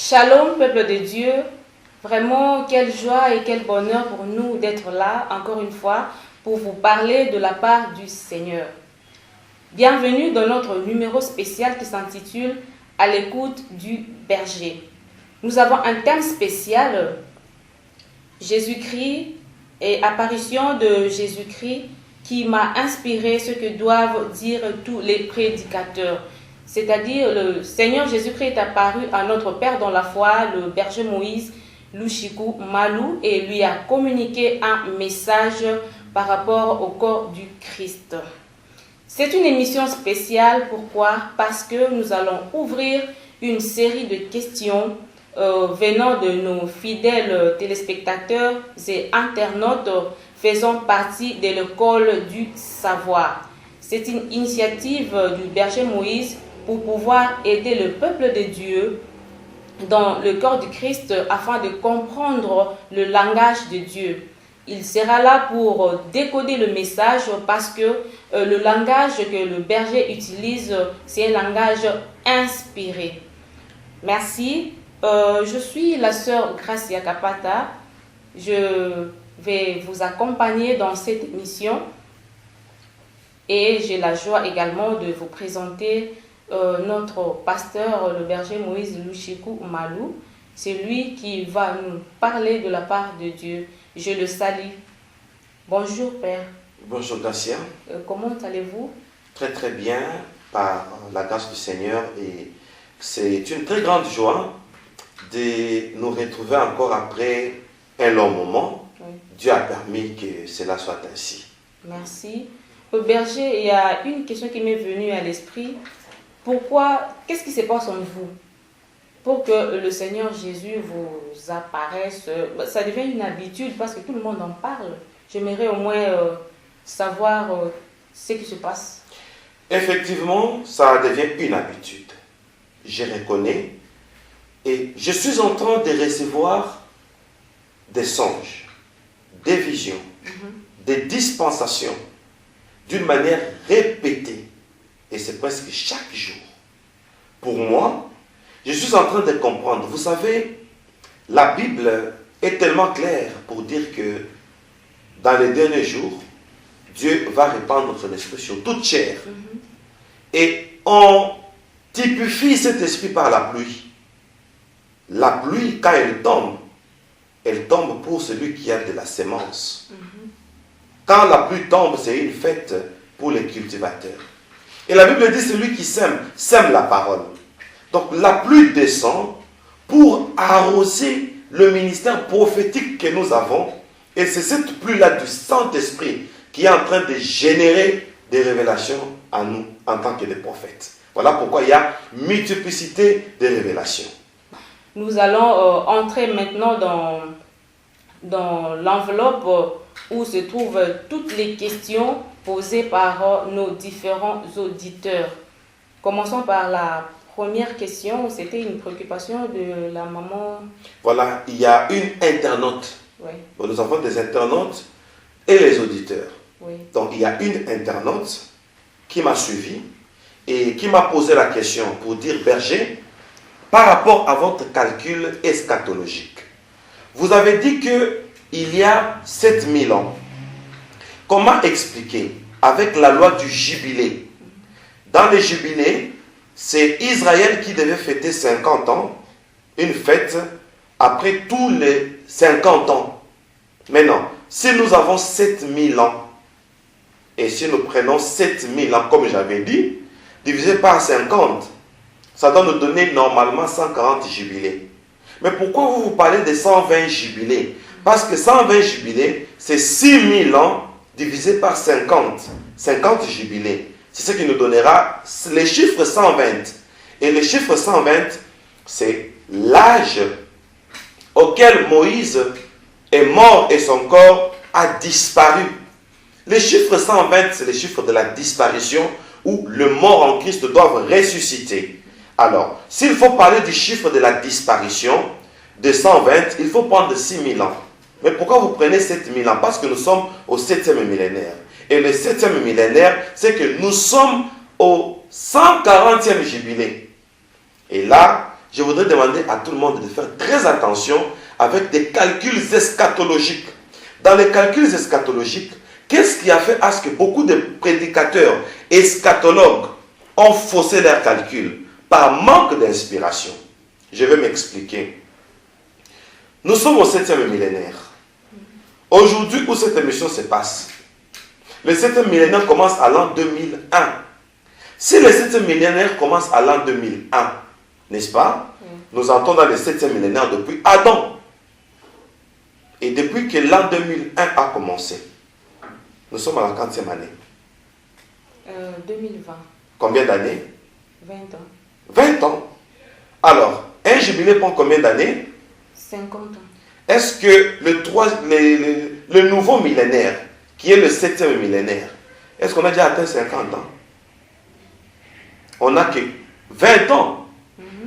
Shalom, peuple de Dieu. Vraiment, quelle joie et quel bonheur pour nous d'être là, encore une fois, pour vous parler de la part du Seigneur. Bienvenue dans notre numéro spécial qui s'intitule « À l'écoute du berger ». Nous avons un thème spécial, Jésus-Christ et apparition de Jésus-Christ, qui m'a inspiré ce que doivent dire tous les prédicateurs. C'est-à-dire, le Seigneur Jésus-Christ est apparu à notre Père dans la foi, le berger Moïse, Lushiku Malou, et lui a communiqué un message par rapport au corps du Christ. C'est une émission spéciale, pourquoi? Parce que nous allons ouvrir une série de questions venant de nos fidèles téléspectateurs et internautes faisant partie de l'école du savoir. C'est une initiative du berger Moïse pour pouvoir aider le peuple de Dieu dans le corps du Christ afin de comprendre le langage de Dieu. Il sera là pour décoder le message parce que le langage que le berger utilise, c'est un langage inspiré. Merci. Je suis la sœur Gracia Kapata. Je vais vous accompagner dans cette émission et j'ai la joie également de vous présenter notre pasteur, le berger Moïse Lushiku Malou. C'est lui qui va nous parler de la part de Dieu. Je le salue. Bonjour Père. Bonjour Gracia. Comment allez-vous? Très très bien, par la grâce du Seigneur. Et c'est une très grande joie de nous retrouver encore après un long moment. Oui. Dieu a permis que cela soit ainsi. Merci. Berger, il y a une question qui m'est venue à l'esprit. Pourquoi, qu'est-ce qui se passe en vous pour que le Seigneur Jésus vous apparaisse? Ça devient une habitude parce que tout le monde en parle. J'aimerais au moins savoir ce qui se passe. Effectivement, ça devient une habitude. Je reconnais. Et je suis en train de recevoir des songes, des visions, des dispensations d'une manière répétée. Et c'est presque chaque jour. Pour moi, je suis en train de comprendre. Vous savez, la Bible est tellement claire pour dire que dans les derniers jours, Dieu va répandre son esprit sur toute chair. Et on typifie cet esprit par la pluie. La pluie, quand elle tombe pour celui qui a de la sémence. Quand la pluie tombe, c'est une fête pour les cultivateurs. Et la Bible dit, celui qui sème la parole. Donc la pluie descend pour arroser le ministère prophétique que nous avons. Et c'est cette pluie-là du Saint-Esprit qui est en train de générer des révélations à nous en tant que des prophètes. Voilà pourquoi il y a multiplicité de révélations. Nous allons entrer maintenant dans l'enveloppe où se trouvent toutes les questions posées par nos différents auditeurs. Commençons par la première question. C'était une préoccupation de la maman. Voilà, il y a une internaute. Oui. Nous avons des internautes et les auditeurs. Oui. Donc il y a une internaute qui m'a suivi et qui m'a posé la question pour dire, berger, par rapport à votre calcul eschatologique, vous avez dit qu'il y a 7000 ans. Comment expliquer avec la loi du jubilé? Dans les jubilés, c'est Israël qui devait fêter 50 ans, une fête après tous les 50 ans. Maintenant, si nous avons 7000 ans, et si nous prenons 7000 ans, comme j'avais dit, divisé par 50, ça doit nous donner normalement 140 jubilés. Mais pourquoi vous parlez de 120 jubilés? Parce que 120 jubilés, c'est 6000 ans divisé par 50. 50 jubilés. C'est ce qui nous donnera les chiffres 120. Et le chiffre 120, c'est l'âge auquel Moïse est mort et son corps a disparu. Les chiffres 120, c'est les chiffres de la disparition où le mort en Christ doivent ressusciter. Alors, s'il faut parler du chiffre de la disparition de 120, il faut prendre 6000 ans. Mais pourquoi vous prenez 7000 ans? Parce que nous sommes au 7e millénaire. Et le 7e millénaire, c'est que nous sommes au 140e jubilé. Et là, je voudrais demander à tout le monde de faire très attention avec des calculs eschatologiques. Dans les calculs eschatologiques, qu'est-ce qui a fait à ce que beaucoup de prédicateurs eschatologues ont faussé leurs calculs par manque d'inspiration? Je vais m'expliquer. Nous sommes au 7e millénaire. Aujourd'hui, où cette émission se passe, le 7e millénaire commence à l'an 2001. Si le 7e millénaire commence à l'an 2001, n'est-ce pas? Nous entrons dans le 7e millénaire depuis Adam. Et depuis que l'an 2001 a commencé, nous sommes à la 40e année. 2020. Combien d'années? 20 ans. 20 ans. Alors, un jubilé prend combien d'années? 50 ans. Est-ce que le nouveau millénaire, qui est le 7e millénaire, est-ce qu'on a déjà atteint 50 ans? On n'a que 20 ans.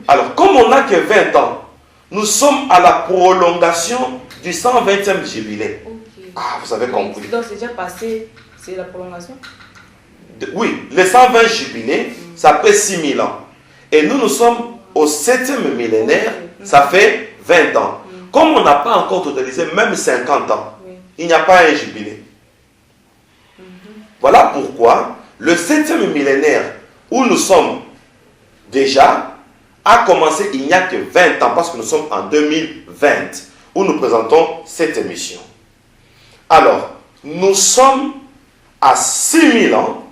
Alors, comme on n'a que 20 ans, nous sommes à la prolongation du 120e jubilé. Okay. Ah, vous avez compris. Donc, c'est déjà passé, c'est la prolongation? Oui, les 120 jubilés, ça fait 6000 ans. Et nous sommes au 7e millénaire, ça fait 20 ans. Comme on n'a pas encore totalisé même 50 ans, il n'y a pas un jubilé. Voilà pourquoi le 7e millénaire où nous sommes déjà a commencé il n'y a que 20 ans, parce que nous sommes en 2020, où nous présentons cette émission. Alors, nous sommes à 6000 ans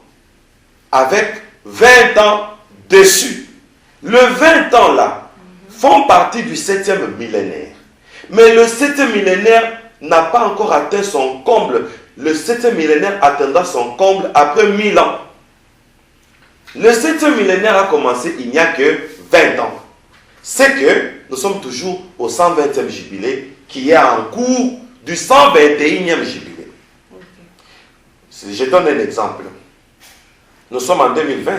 avec 20 ans dessus. Le 20 ans là font partie du 7e millénaire. Mais le 7e millénaire n'a pas encore atteint son comble. Le 7e millénaire atteindra son comble après 1000 ans. Le 7e millénaire a commencé il n'y a que 20 ans. C'est que nous sommes toujours au 120e jubilé qui est en cours du 121e jubilé. Okay. Je donne un exemple. Nous sommes en 2020.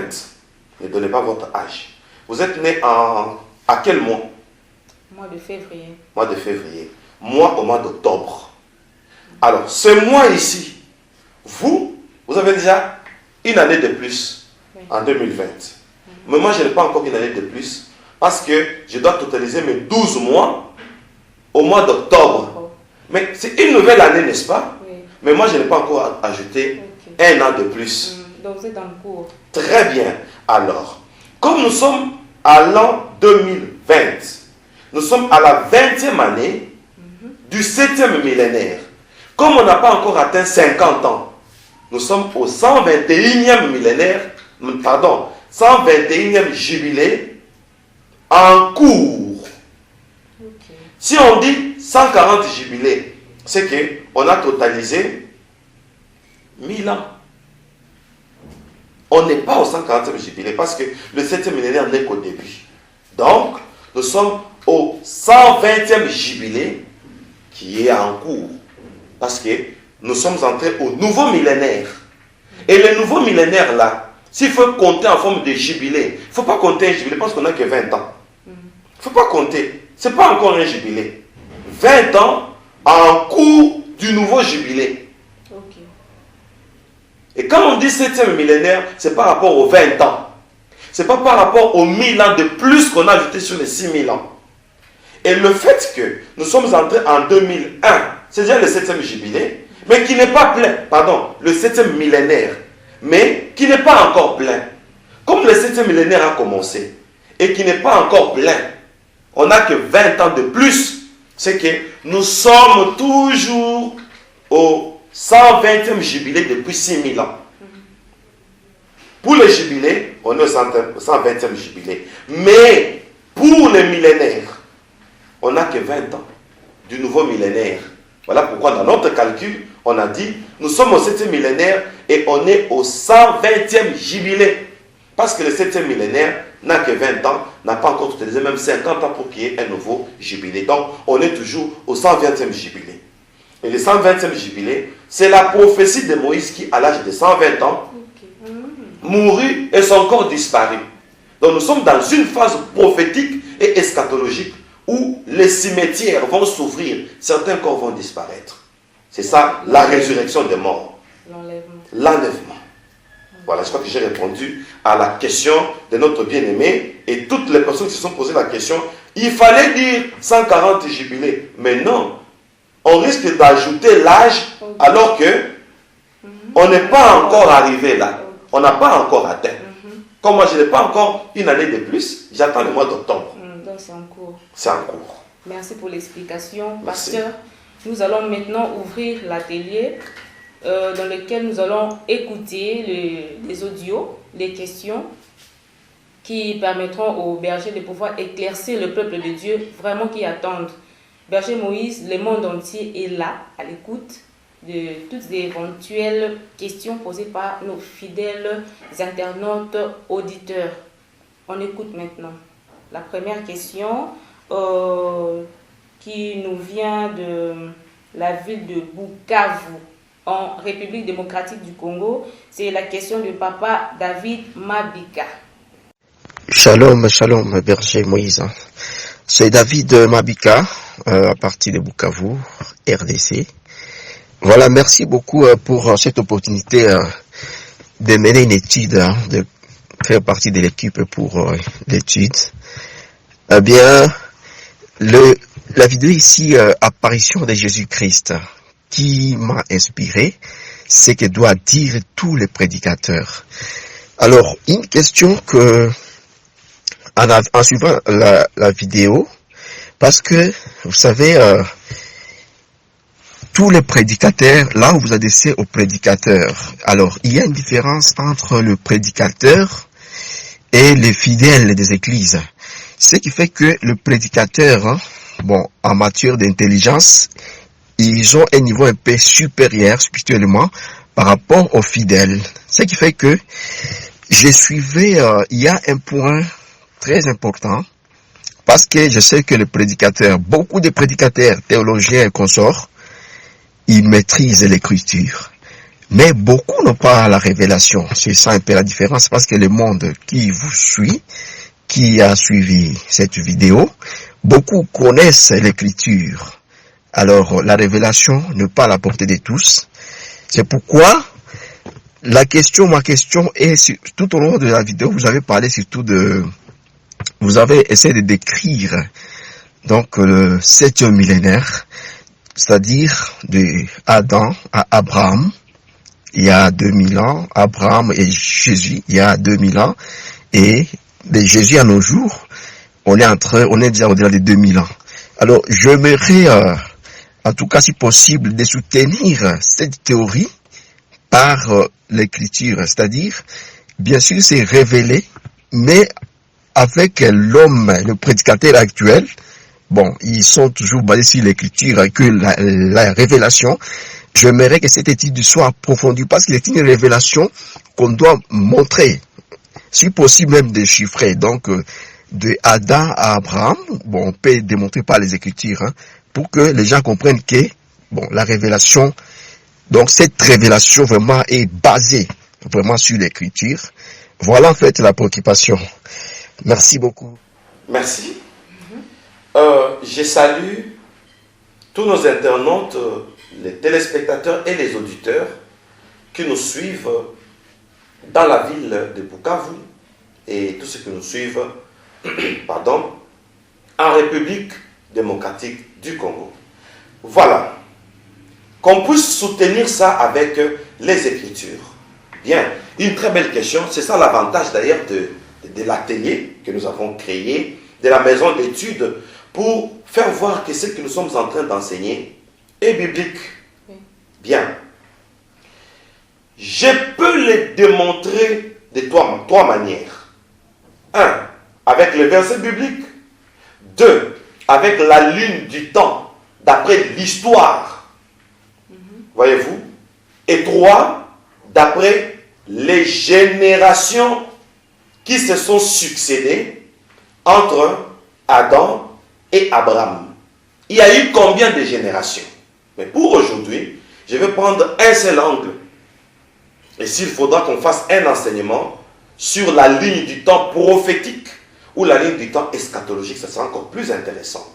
Ne donnez pas votre âge. Vous êtes né à quel mois? Mois de février. Mois de février. Moi au mois d'octobre. Alors, ce mois ici, vous avez déjà une année de plus en 2020. Mais moi, je n'ai pas encore une année de plus parce que je dois totaliser mes 12 mois au mois d'octobre. Mais c'est une nouvelle année, n'est-ce pas? Oui. Mais moi, je n'ai pas encore ajouté un an de plus. Donc, vous êtes en cours. Très bien. Alors, comme nous sommes à l'an 2020, nous sommes à la 20e année du 7e millénaire. Comme on n'a pas encore atteint 50 ans, nous sommes au 121e millénaire, pardon, 121e jubilé en cours. Okay. Si on dit 140 jubilés, c'est qu'on a totalisé 1000 ans. On n'est pas au 140e jubilé parce que le 7e millénaire n'est qu'au début. Donc, nous sommes au 120e jubilé qui est en cours. Parce que nous sommes entrés au nouveau millénaire. Et le nouveau millénaire là, s'il faut compter en forme de jubilé, il ne faut pas compter un jubilé parce qu'on n'a que 20 ans. Il ne faut pas compter. Ce n'est pas encore un jubilé. 20 ans en cours du nouveau jubilé. Okay. Et quand on dit 7e millénaire, c'est par rapport aux 20 ans. Ce n'est pas par rapport aux 1000 ans de plus qu'on a ajouté sur les 6000 ans. Et le fait que nous sommes entrés en 2001, c'est déjà le 7e jubilé, mais qui n'est pas plein, pardon, le 7e millénaire, mais qui n'est pas encore plein. Comme le 7e millénaire a commencé, et qui n'est pas encore plein, on n'a que 20 ans de plus, c'est que nous sommes toujours au 120e jubilé depuis 6000 ans. Pour le jubilé, on est au 120e jubilé. Mais pour le millénaire, on n'a que 20 ans du nouveau millénaire. Voilà pourquoi dans notre calcul, on a dit, nous sommes au 7e millénaire et on est au 120e jubilé. Parce que le 7e millénaire n'a que 20 ans, n'a pas encore totalisé même 50 ans pour qu'il y ait un nouveau jubilé. Donc, on est toujours au 120e jubilé. Et le 120e jubilé, c'est la prophétie de Moïse qui, à l'âge de 120 ans, mourut et son corps disparut. Donc, nous sommes dans une phase prophétique et eschatologique où les cimetières vont s'ouvrir, certains corps vont disparaître. C'est ça, la résurrection des morts. L'enlèvement. Voilà, je crois que j'ai répondu à la question de notre bien-aimé et toutes les personnes qui se sont posées la question. Il fallait dire 140 jubilés, mais non. On risque d'ajouter l'âge alors que on n'est pas encore arrivé là. On n'a pas encore atteint. Comme moi, je n'ai pas encore une année de plus, j'attends le mois d'octobre. Donc c'est en cours. C'est en cours. Merci pour l'explication. Merci. Pasteur, nous allons maintenant ouvrir l'atelier dans lequel nous allons écouter les audios, les questions qui permettront aux bergers de pouvoir éclaircir le peuple de Dieu vraiment qui attendent. Berger Moïse, le monde entier est là, à l'écoute de toutes les éventuelles questions posées par nos fidèles internautes auditeurs. On écoute maintenant. La première question qui nous vient de la ville de Bukavu, en République démocratique du Congo, c'est la question de papa David Mabika. Shalom, shalom, berger Moïse. C'est David Mabika, à partir de Bukavu, RDC. Voilà, merci beaucoup pour cette opportunité de mener une étude, de faire partie de l'équipe pour l'étude. Eh bien, la vidéo ici, apparition de Jésus-Christ, qui m'a inspiré, c'est que doit dire tous les prédicateurs. Alors, une question que, en suivant la vidéo, parce que, vous savez, tous les prédicateurs, là où vous adressez aux prédicateurs, alors, il y a une différence entre le prédicateur et les fidèles des églises. Ce qui fait que le prédicateur, en matière d'intelligence, ils ont un niveau un peu supérieur spirituellement par rapport aux fidèles. Ce qui fait que je suivais, il y a un point très important, parce que je sais que les prédicateurs, beaucoup de prédicateurs, théologiens et consorts, ils maîtrisent l'écriture. Mais beaucoup n'ont pas la révélation. C'est ça un peu la différence, parce que le monde qui vous suit, qui a suivi cette vidéo, beaucoup connaissent l'écriture. Alors, la révélation n'est pas à la portée de tous. C'est pourquoi ma question est, tout au long de la vidéo, vous avez parlé surtout vous avez essayé de décrire, donc, le 7e millénaire, c'est-à-dire de Adam à Abraham, il y a 2000 ans, Abraham et Jésus, il y a 2000 ans, et de Jésus à nos jours, on est déjà au-delà de 2000 ans. Alors, j'aimerais, en tout cas si possible, de soutenir cette théorie par l'écriture, c'est-à-dire, bien sûr, c'est révélé, mais avec l'homme, le prédicateur actuel, ils sont toujours basés sur l'écriture que la révélation. J'aimerais que cette étude soit approfondie parce qu'il est une révélation qu'on doit montrer, si possible même déchiffrer. Donc, de Adam à Abraham, on peut démontrer par les écritures, pour que les gens comprennent que, la révélation, donc cette révélation vraiment est basée vraiment sur l'écriture. Voilà en fait la préoccupation. Merci beaucoup. Merci. Je salue tous nos internautes, les téléspectateurs et les auditeurs qui nous suivent dans la ville de Bukavu et tous ceux qui nous suivent en République démocratique du Congo. Voilà. Qu'on puisse soutenir ça avec les Écritures. Bien, une très belle question. C'est ça l'avantage d'ailleurs de l'atelier que nous avons créé, de la maison d'études, pour faire voir que ce que nous sommes en train d'enseigner est biblique. Oui. Bien. Je peux le démontrer de trois manières. 1. Avec le verset biblique. 2. Avec la ligne du temps, d'après l'histoire. Voyez-vous. Et 3. D'après les générations qui se sont succédées entre Adam et Abraham. Il y a eu combien de générations? Mais pour aujourd'hui, je vais prendre un seul angle. Et s'il faudra qu'on fasse un enseignement sur la ligne du temps prophétique ou la ligne du temps eschatologique, ça sera encore plus intéressant.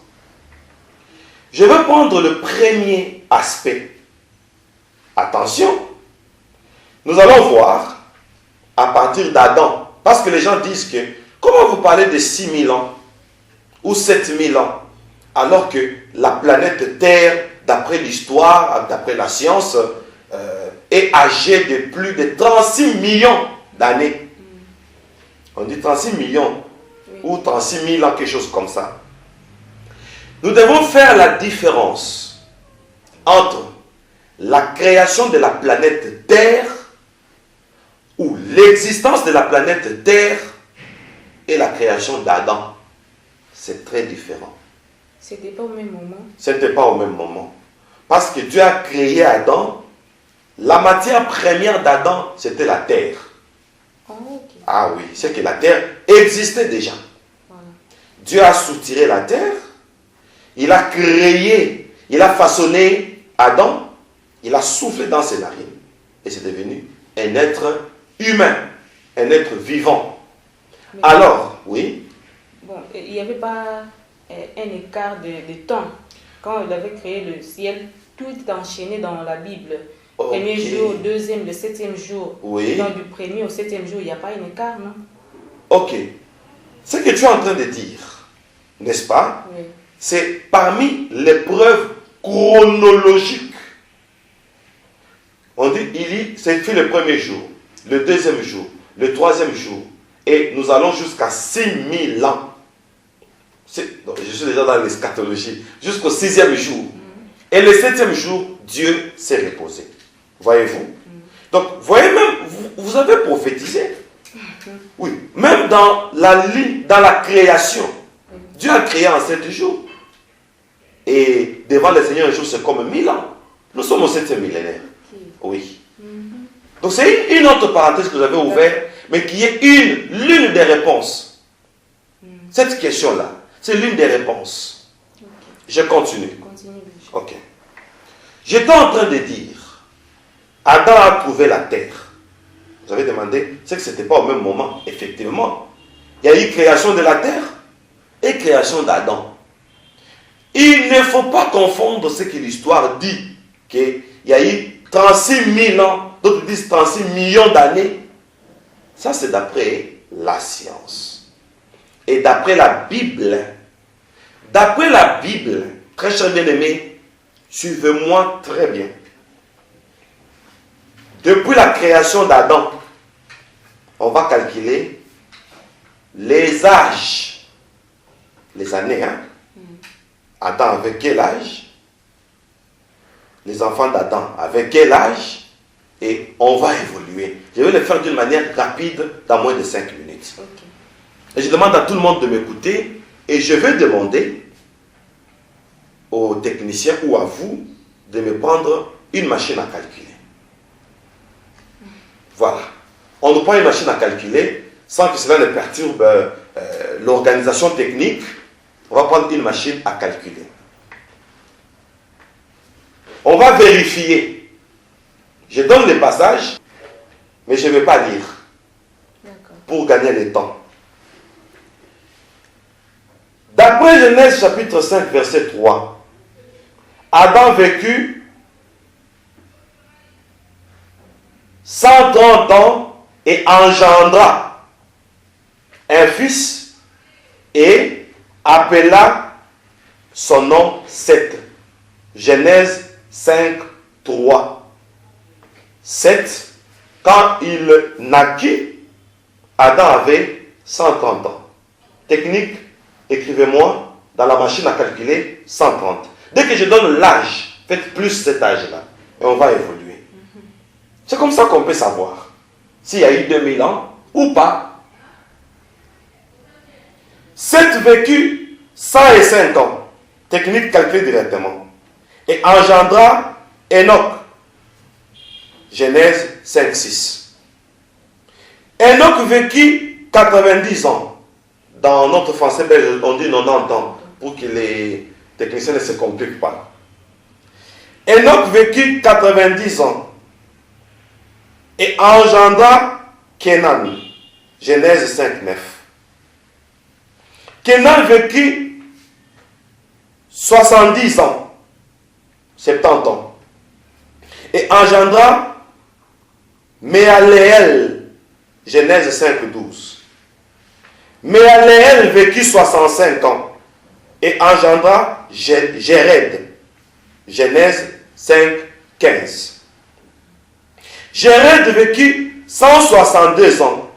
Je vais prendre le premier aspect. Attention, nous allons voir à partir d'Adam. Parce que les gens disent que, comment vous parlez de 6000 ans ou 7000 ans, alors que la planète Terre, d'après l'histoire, d'après la science, est âgée de plus de 36 millions d'années. On dit 36 millions ou 36 000 ans, quelque chose comme ça. Nous devons faire la différence entre la création de la planète Terre ou l'existence de la planète Terre et la création d'Adam. C'est très différent. C'était pas au même moment. C'était pas au même moment. Parce que Dieu a créé Adam. La matière première d'Adam, c'était la terre. Oh, okay. Ah oui, c'est que la terre existait déjà. Voilà. Dieu a soutiré la terre. Il a créé, il a façonné Adam. Il a soufflé dans ses narines. Et c'est devenu un être humain, un être vivant. Mais alors, oui. Bon, il n'y avait pas un écart de temps. Quand il avait créé le ciel, tout est enchaîné dans la Bible. Okay. Premier jour, deuxième, le septième jour. Oui. Donc du premier au septième jour, il n'y a pas un écart, non? Ok. Ce que tu es en train de dire, n'est-ce pas? Oui. C'est parmi les preuves chronologiques. On dit, c'est fait le premier jour, le deuxième jour, le troisième jour, et nous allons jusqu'à 6000 ans. Donc, je suis déjà dans l'eschatologie, jusqu'au 6e jour. Et le 7e jour, Dieu s'est reposé. Voyez-vous? Donc, voyez même, vous avez prophétisé. Oui, même dans la création, Dieu a créé en 7 jours. Et devant le Seigneur, un jour, c'est comme 1000 ans. Nous sommes au 7e millénaire. Oui. Donc, c'est une autre parenthèse que vous avez ouverte, mais qui est l'une des réponses. Cette question-là, c'est l'une des réponses. Je continue. Ok. J'étais en train de dire, Adam a trouvé la terre. Vous avez demandé, c'est que ce n'était pas au même moment. Effectivement, il y a eu création de la terre et création d'Adam. Il ne faut pas confondre ce que l'histoire dit, qu'il y a eu 36 000 ans, d'autres disent 36 millions d'années. Ça, c'est d'après la science. Et d'après la Bible. D'après la Bible, très cher bien-aimé, suivez-moi très bien. Depuis la création d'Adam, on va calculer les âges, les années. Adam avait quel âge? Les enfants d'Adam avaient quel âge? Et on va évoluer. Je vais le faire d'une manière rapide, dans moins de 5 minutes. Okay. Et je demande à tout le monde de m'écouter. Et je vais demander aux techniciens ou à vous de me prendre une machine à calculer. Voilà. On nous prend une machine à calculer sans que cela ne perturbe l'organisation technique. On va prendre une machine à calculer. On va vérifier. Je donne les passages, mais je ne vais pas lire. Pour gagner le temps. D'après Genèse chapitre 5, verset 3, Adam vécut 130 ans et engendra un fils et appela son nom Seth. Genèse 5, 3. Seth, quand il naquit, Adam avait 130 ans. Technique, écrivez-moi dans la machine à calculer 130. Dès que je donne l'âge, faites plus cet âge-là. Et on va évoluer. C'est comme ça qu'on peut savoir s'il y a eu 2000 ans ou pas. Seth vécut 105 ans. Technique calculée directement. Et engendra Enoch. Genèse 5, 6. Enoch vécut 90 ans. Dans notre français belge, on dit 90 ans, pour que les techniciens ne se compliquent pas. Enoch vécut 90 ans et engendra Kenan. Genèse 5, 9. Kenan vécut 70 ans, 70 ans, et engendra Méaléel. Genèse 5, 12. Méaléel vécut 65 ans et engendra Jéred. Genèse 5, 15. Jéred vécut 162 ans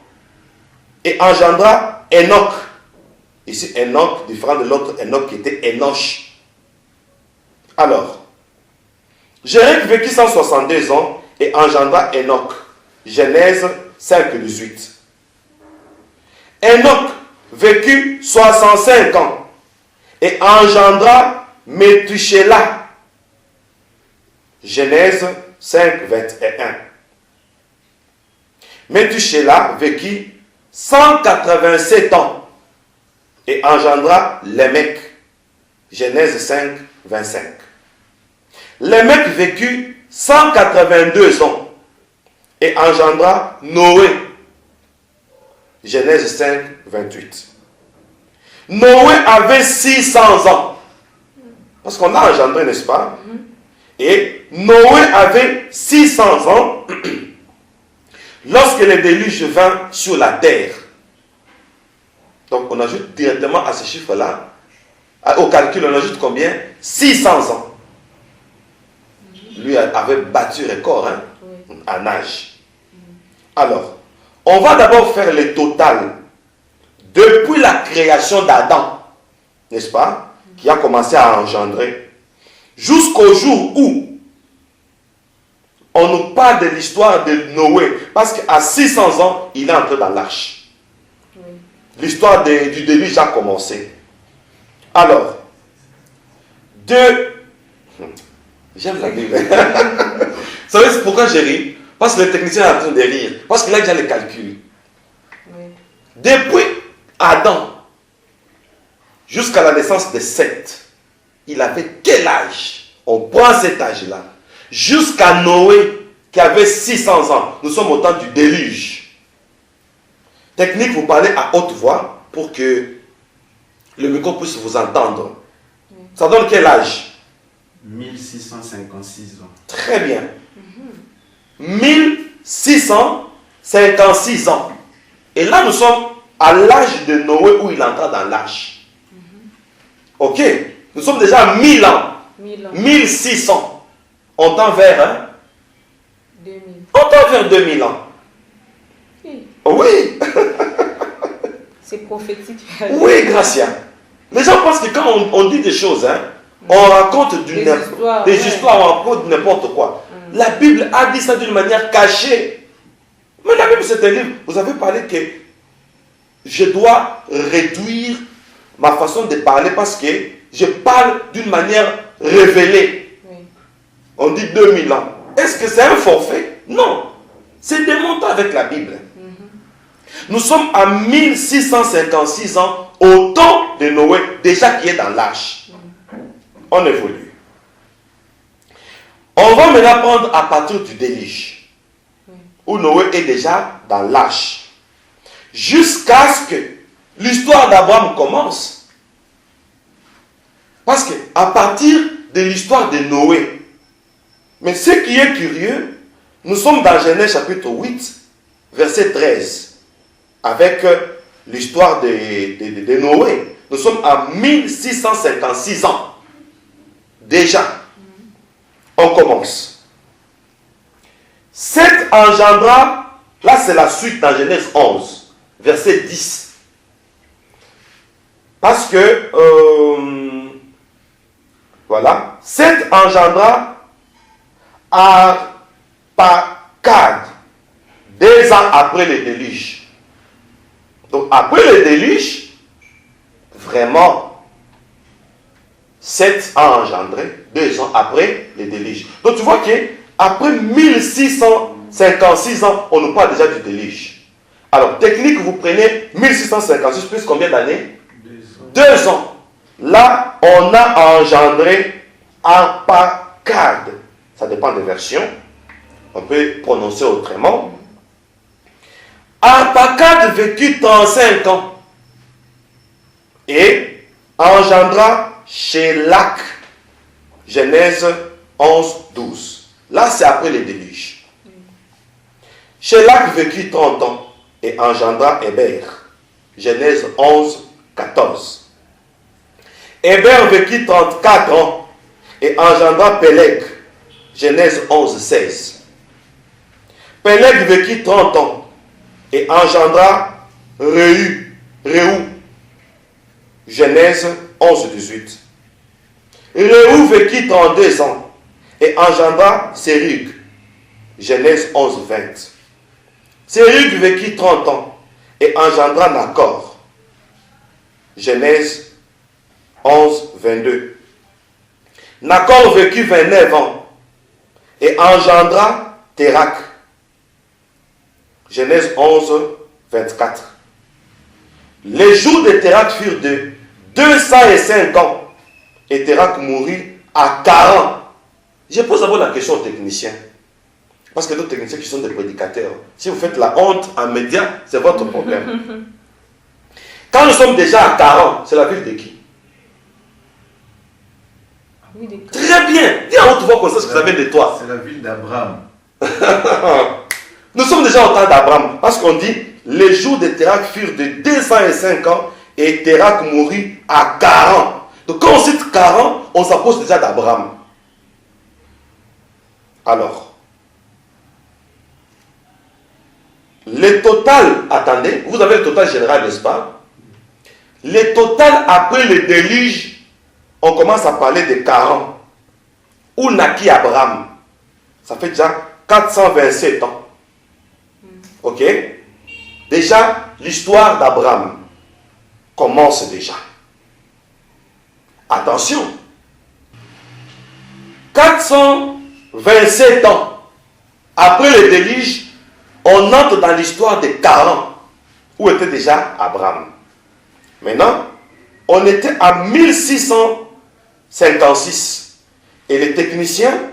et engendra Enoch. Ici, Enoch, différent de l'autre Enoch qui était Enoch. Alors, Jéred vécut 162 ans et engendra Enoch. Genèse 5, 18. Enoch vécut 65 ans et engendra Méthusélah. Genèse 5, 21. Méthusélah vécut 187 ans et engendra Lémec. Genèse 5, 25. Lémec vécut 182 ans et engendra Noé. Genèse 5, 28. Noé avait 600 ans. Parce qu'on a engendré, n'est-ce pas? Et Noé avait 600 ans lorsque le déluge vint sur la terre. Donc on ajoute directement à ce chiffre-là, au calcul, on ajoute combien? 600 ans. Lui avait battu record en âge. Alors, on va d'abord faire le total depuis la création d'Adam, n'est-ce pas, qui a commencé à engendrer, jusqu'au jour où on nous parle de l'histoire de Noé, parce qu'à 600 ans, il est entré dans l'arche. L'histoire du déluge a commencé. Alors, j'aime la Bible. Vous savez pourquoi j'ai ri? Parce que le technicien est en train de rire. Parce qu'il a déjà les calculs. Depuis Adam jusqu'à la naissance de Seth, il avait quel âge? On prend cet âge-là. Jusqu'à Noé, qui avait 600 ans. Nous sommes au temps du déluge. Technique, vous parlez à haute voix pour que le micro puisse vous entendre. Ça donne quel âge? 1656 ans. Très bien. 1656 ans. Et là, nous sommes à l'âge de Noé où il entra dans l'arche. Ok. Nous sommes déjà à 1000 ans. 1600. On tend vers 2000. On tend vers 2000 ans. Oui. C'est prophétique. Oui, Gracia. Les gens pensent que quand on dit des choses, on raconte des histoires, on raconte n'importe quoi. La Bible a dit ça d'une manière cachée. Mais la Bible, c'est un livre. Vous avez parlé que je dois réduire ma façon de parler parce que je parle d'une manière révélée. Oui. On dit 2000 ans. Est-ce que c'est un forfait? Non. C'est démonté avec la Bible. Nous sommes à 1656 ans au temps de Noé, déjà qui est dans l'arche. On évolue. On va maintenant prendre à partir du déluge, où Noé est déjà dans l'arche, jusqu'à ce que l'histoire d'Abraham commence. Parce que à partir de l'histoire de Noé, mais ce qui est curieux, nous sommes dans Genèse chapitre 8, verset 13, avec l'histoire de Noé. Nous sommes à 1656 ans. Déjà, on commence. Seth engendra, là c'est la suite dans Genèse 11, verset 10. Parce que, voilà, Seth engendra Arpachshad, 2 ans après le déluge. Donc après le déluge, vraiment, Seth a engendré 2 ans après le déluge. Donc tu vois qu'après 1656 ans, on nous parle déjà du déluge. Alors, technique, vous prenez 1656 plus combien d'années? 2 ans. Là, on a engendré Arpachshad. Ça dépend des versions. On peut prononcer autrement. Arpachshad vécut 35 ans et engendra Shélach. Genèse 11, 12. Là, c'est après le déluge. Shélach vécut 30 ans et engendra Héber. Genèse 11, 14. Héber vécut 34 ans et engendra Péleg. Genèse 11, 16. Péleg vécut 30 ans et engendra Réu. Genèse 11, 18. Réu vécut 32 ans et engendra Sérug. Genèse 11, 20. Sérug vécut 30 ans et engendra Nacor. Genèse 11, 22. Nacor vécut 29 ans et engendra Térak. Genèse 11, 24. Les jours de Térak furent de 205 ans et Térak mourut à 40. Je pose d'abord la question aux techniciens. Parce que d'autres techniciens qui sont des prédicateurs, si vous faites la honte en médias, c'est votre problème. Quand nous sommes déjà à 40, c'est la ville de qui? Oui, Très bien. Dis à haute voix comme ça ce que vous avez de toi. C'est la ville d'Abraham. Nous sommes déjà au temps d'Abraham. Parce qu'on dit, les jours de Térak furent de 205 ans et Térak mourut à 40. Donc quand on cite 40, on s'approche déjà d'Abraham. Alors, le total, attendez, vous avez le total général, n'est-ce pas? Le total après le déluge, on commence à parler de 40. Où naquit Abraham? Ça fait déjà 427 ans. Ok? Déjà, l'histoire d'Abraham commence déjà. Attention. 427 ans après le déluge, on entre dans l'histoire de 40, où était déjà Abraham. Maintenant, on était à 1656. Et les techniciens,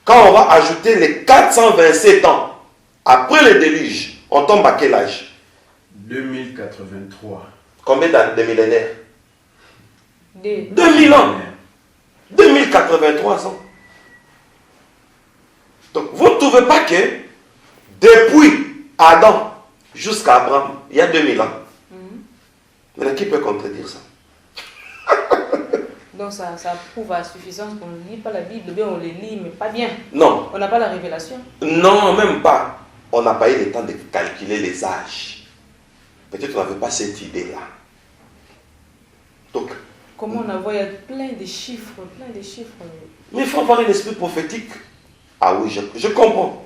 quand on va ajouter les 427 ans après le déluge, on tombe à quel âge? 2083. Combien de millénaires? 2000. 2000 ans. 2083 ans. Donc, vous ne trouvez pas que depuis Adam jusqu'à Abraham, il y a 2000 ans. Maintenant, qui peut contredire ça? Donc ça prouve à suffisance qu'on ne lit pas la Bible, bien on les lit, mais pas bien. Non. On n'a pas la révélation. Non, même pas. On n'a pas eu le temps de calculer les âges. Peut-être qu'on n'avait pas cette idée-là. Donc, Comment on a vu, il y a plein de chiffres, mais il faut avoir un esprit prophétique. Ah oui, je comprends.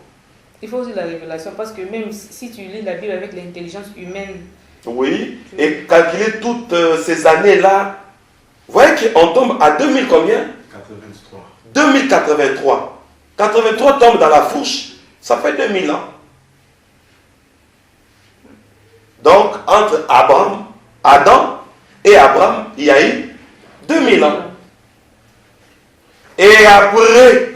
Il faut aussi la révélation, parce que même si tu lis la Bible avec l'intelligence humaine, Oui, et calculer toutes ces années-là, vous voyez qu'on tombe à 2000 combien? 83. 2083. 83 tombe dans la fourche, ça fait 2000 ans. Donc, entre Adam et Abraham, il y a eu 2000 ans. Et après,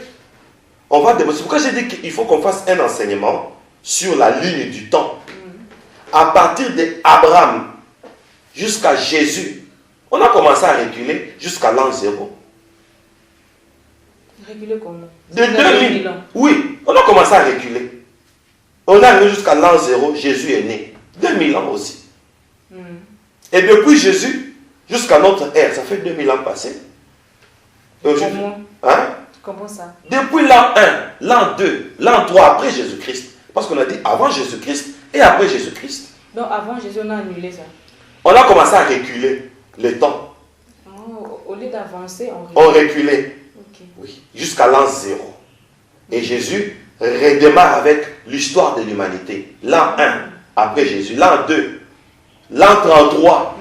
on va démontrer. Pourquoi j'ai dit qu'il faut qu'on fasse un enseignement sur la ligne du temps? À partir d'Abraham jusqu'à Jésus, on a commencé à reculer jusqu'à l'an 0. réguler comment? De 2000 ans. Oui, on a commencé à reculer. On est arrivé jusqu'à l'an 0, Jésus est né. 2000 ans aussi. Et depuis Jésus jusqu'à notre ère, ça fait 2000 ans passés. Comment? Hein? Comment ça? Depuis l'an 1, l'an 2, l'an 3 après Jésus-Christ. Parce qu'on a dit avant Jésus-Christ et après Jésus-Christ. Donc avant Jésus, on a annulé ça. On a commencé à reculer le temps. Oh, au lieu d'avancer, On reculait. Okay. Oui, jusqu'à l'an 0. Et Jésus redémarre avec l'histoire de l'humanité. L'an 1 après Jésus. L'an 2. L'an 33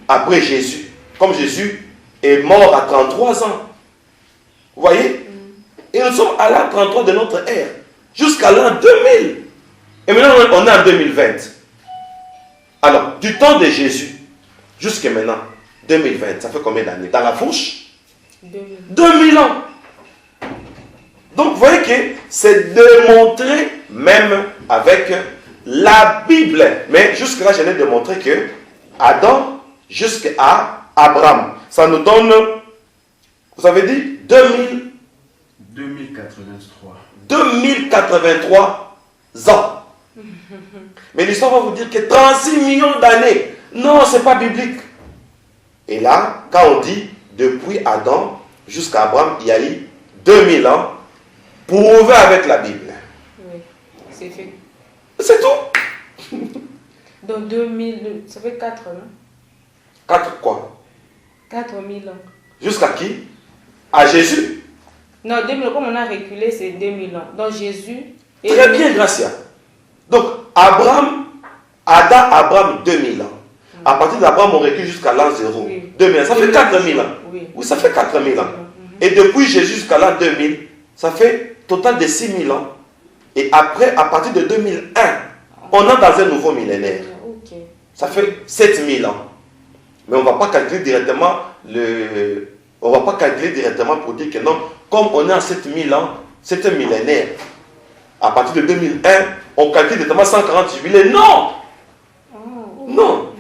après Jésus. Comme Jésus est mort à 33 ans. Vous voyez? Et nous sommes à l'an 33 de notre ère. Jusqu'à l'an 2000. Et maintenant, on est en 2020. Alors, du temps de Jésus jusqu'à maintenant, 2020, ça fait combien d'années? Dans la fourche? 2000 ans. Donc, vous voyez que c'est démontré même avec la Bible. Mais jusque-là, je l'ai démontré que Adam jusqu'à Abraham, ça nous donne, vous avez dit, 2083. 2083 ans. Mais l'histoire va vous dire que 36 millions d'années. Non, ce n'est pas biblique. Et là, quand on dit depuis Adam jusqu'à Abraham, il y a eu 2000 ans, prouvé avec la Bible. Oui, c'est fait. C'est tout. Donc 2000, ça fait 4, non? 4 quoi? 4000 ans. Jusqu'à qui? À Jésus. Non, 2000, comme on a reculé, c'est 2000 ans. Donc Jésus... Très bien, Gracia. Donc, Abraham, 2000 ans. À partir d'Abraham, on recule jusqu'à l'an 0. Oui. 2000 ans. Ça fait 4000 ans. Oui. Oui, ça fait 4000 ans. Et depuis Jésus jusqu'à l'an 2000, ça fait total de 6000 ans. Et après, à partir de 2001, on est dans un nouveau millénaire. Ok. Ça fait 7000 ans. Mais on ne va pas calculer directement on va pas calculer directement pour dire que non, comme on est en 7000 ans, c'est un millénaire. À partir de 2001, on calcule directement 140 jubilés. Non! Non!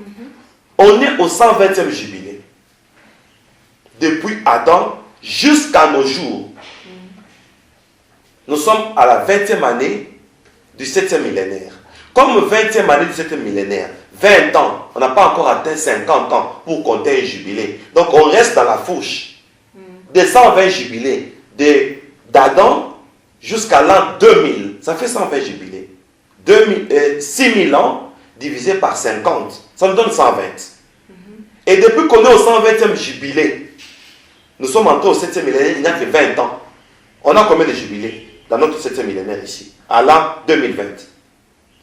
On est au 120e jubilé. Depuis Adam jusqu'à nos jours. Nous sommes à la 20e année du 7e millénaire. Comme 20e année du 7e millénaire, 20 ans, on n'a pas encore atteint 50 ans pour compter un jubilé. Donc on reste dans la fourche des 120 jubilés d'Adam jusqu'à l'an 2000. Ça fait 120 jubilés. 6000 ans divisé par 50, ça nous donne 120. Et depuis qu'on est au 120e jubilé, nous sommes entrés au 7e millénaire, il n'y a que 20 ans. On a combien de jubilés dans notre 7e millénaire ici, à l'an 2020?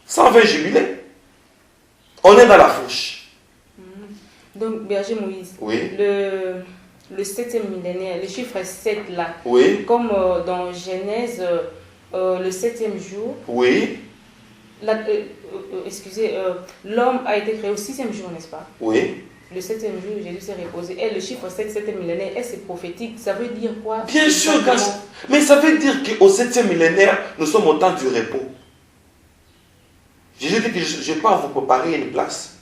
120 jubilés. On est dans la fourche. Donc, Berger Moïse, Oui. le 7e millénaire, le chiffre 7 là, Oui. comme dans Genèse, le 7e jour, Oui. l'homme a été créé au 6e jour, n'est-ce pas? Oui. Le 7e jour, Jésus s'est reposé. Et le chiffre 7, 7e millénaire, c'est prophétique. Ça veut dire quoi? Bien sûr, grâce. Mais ça veut dire qu'au 7e millénaire, nous sommes au temps du repos. Jésus dit que je pars vous préparer une place.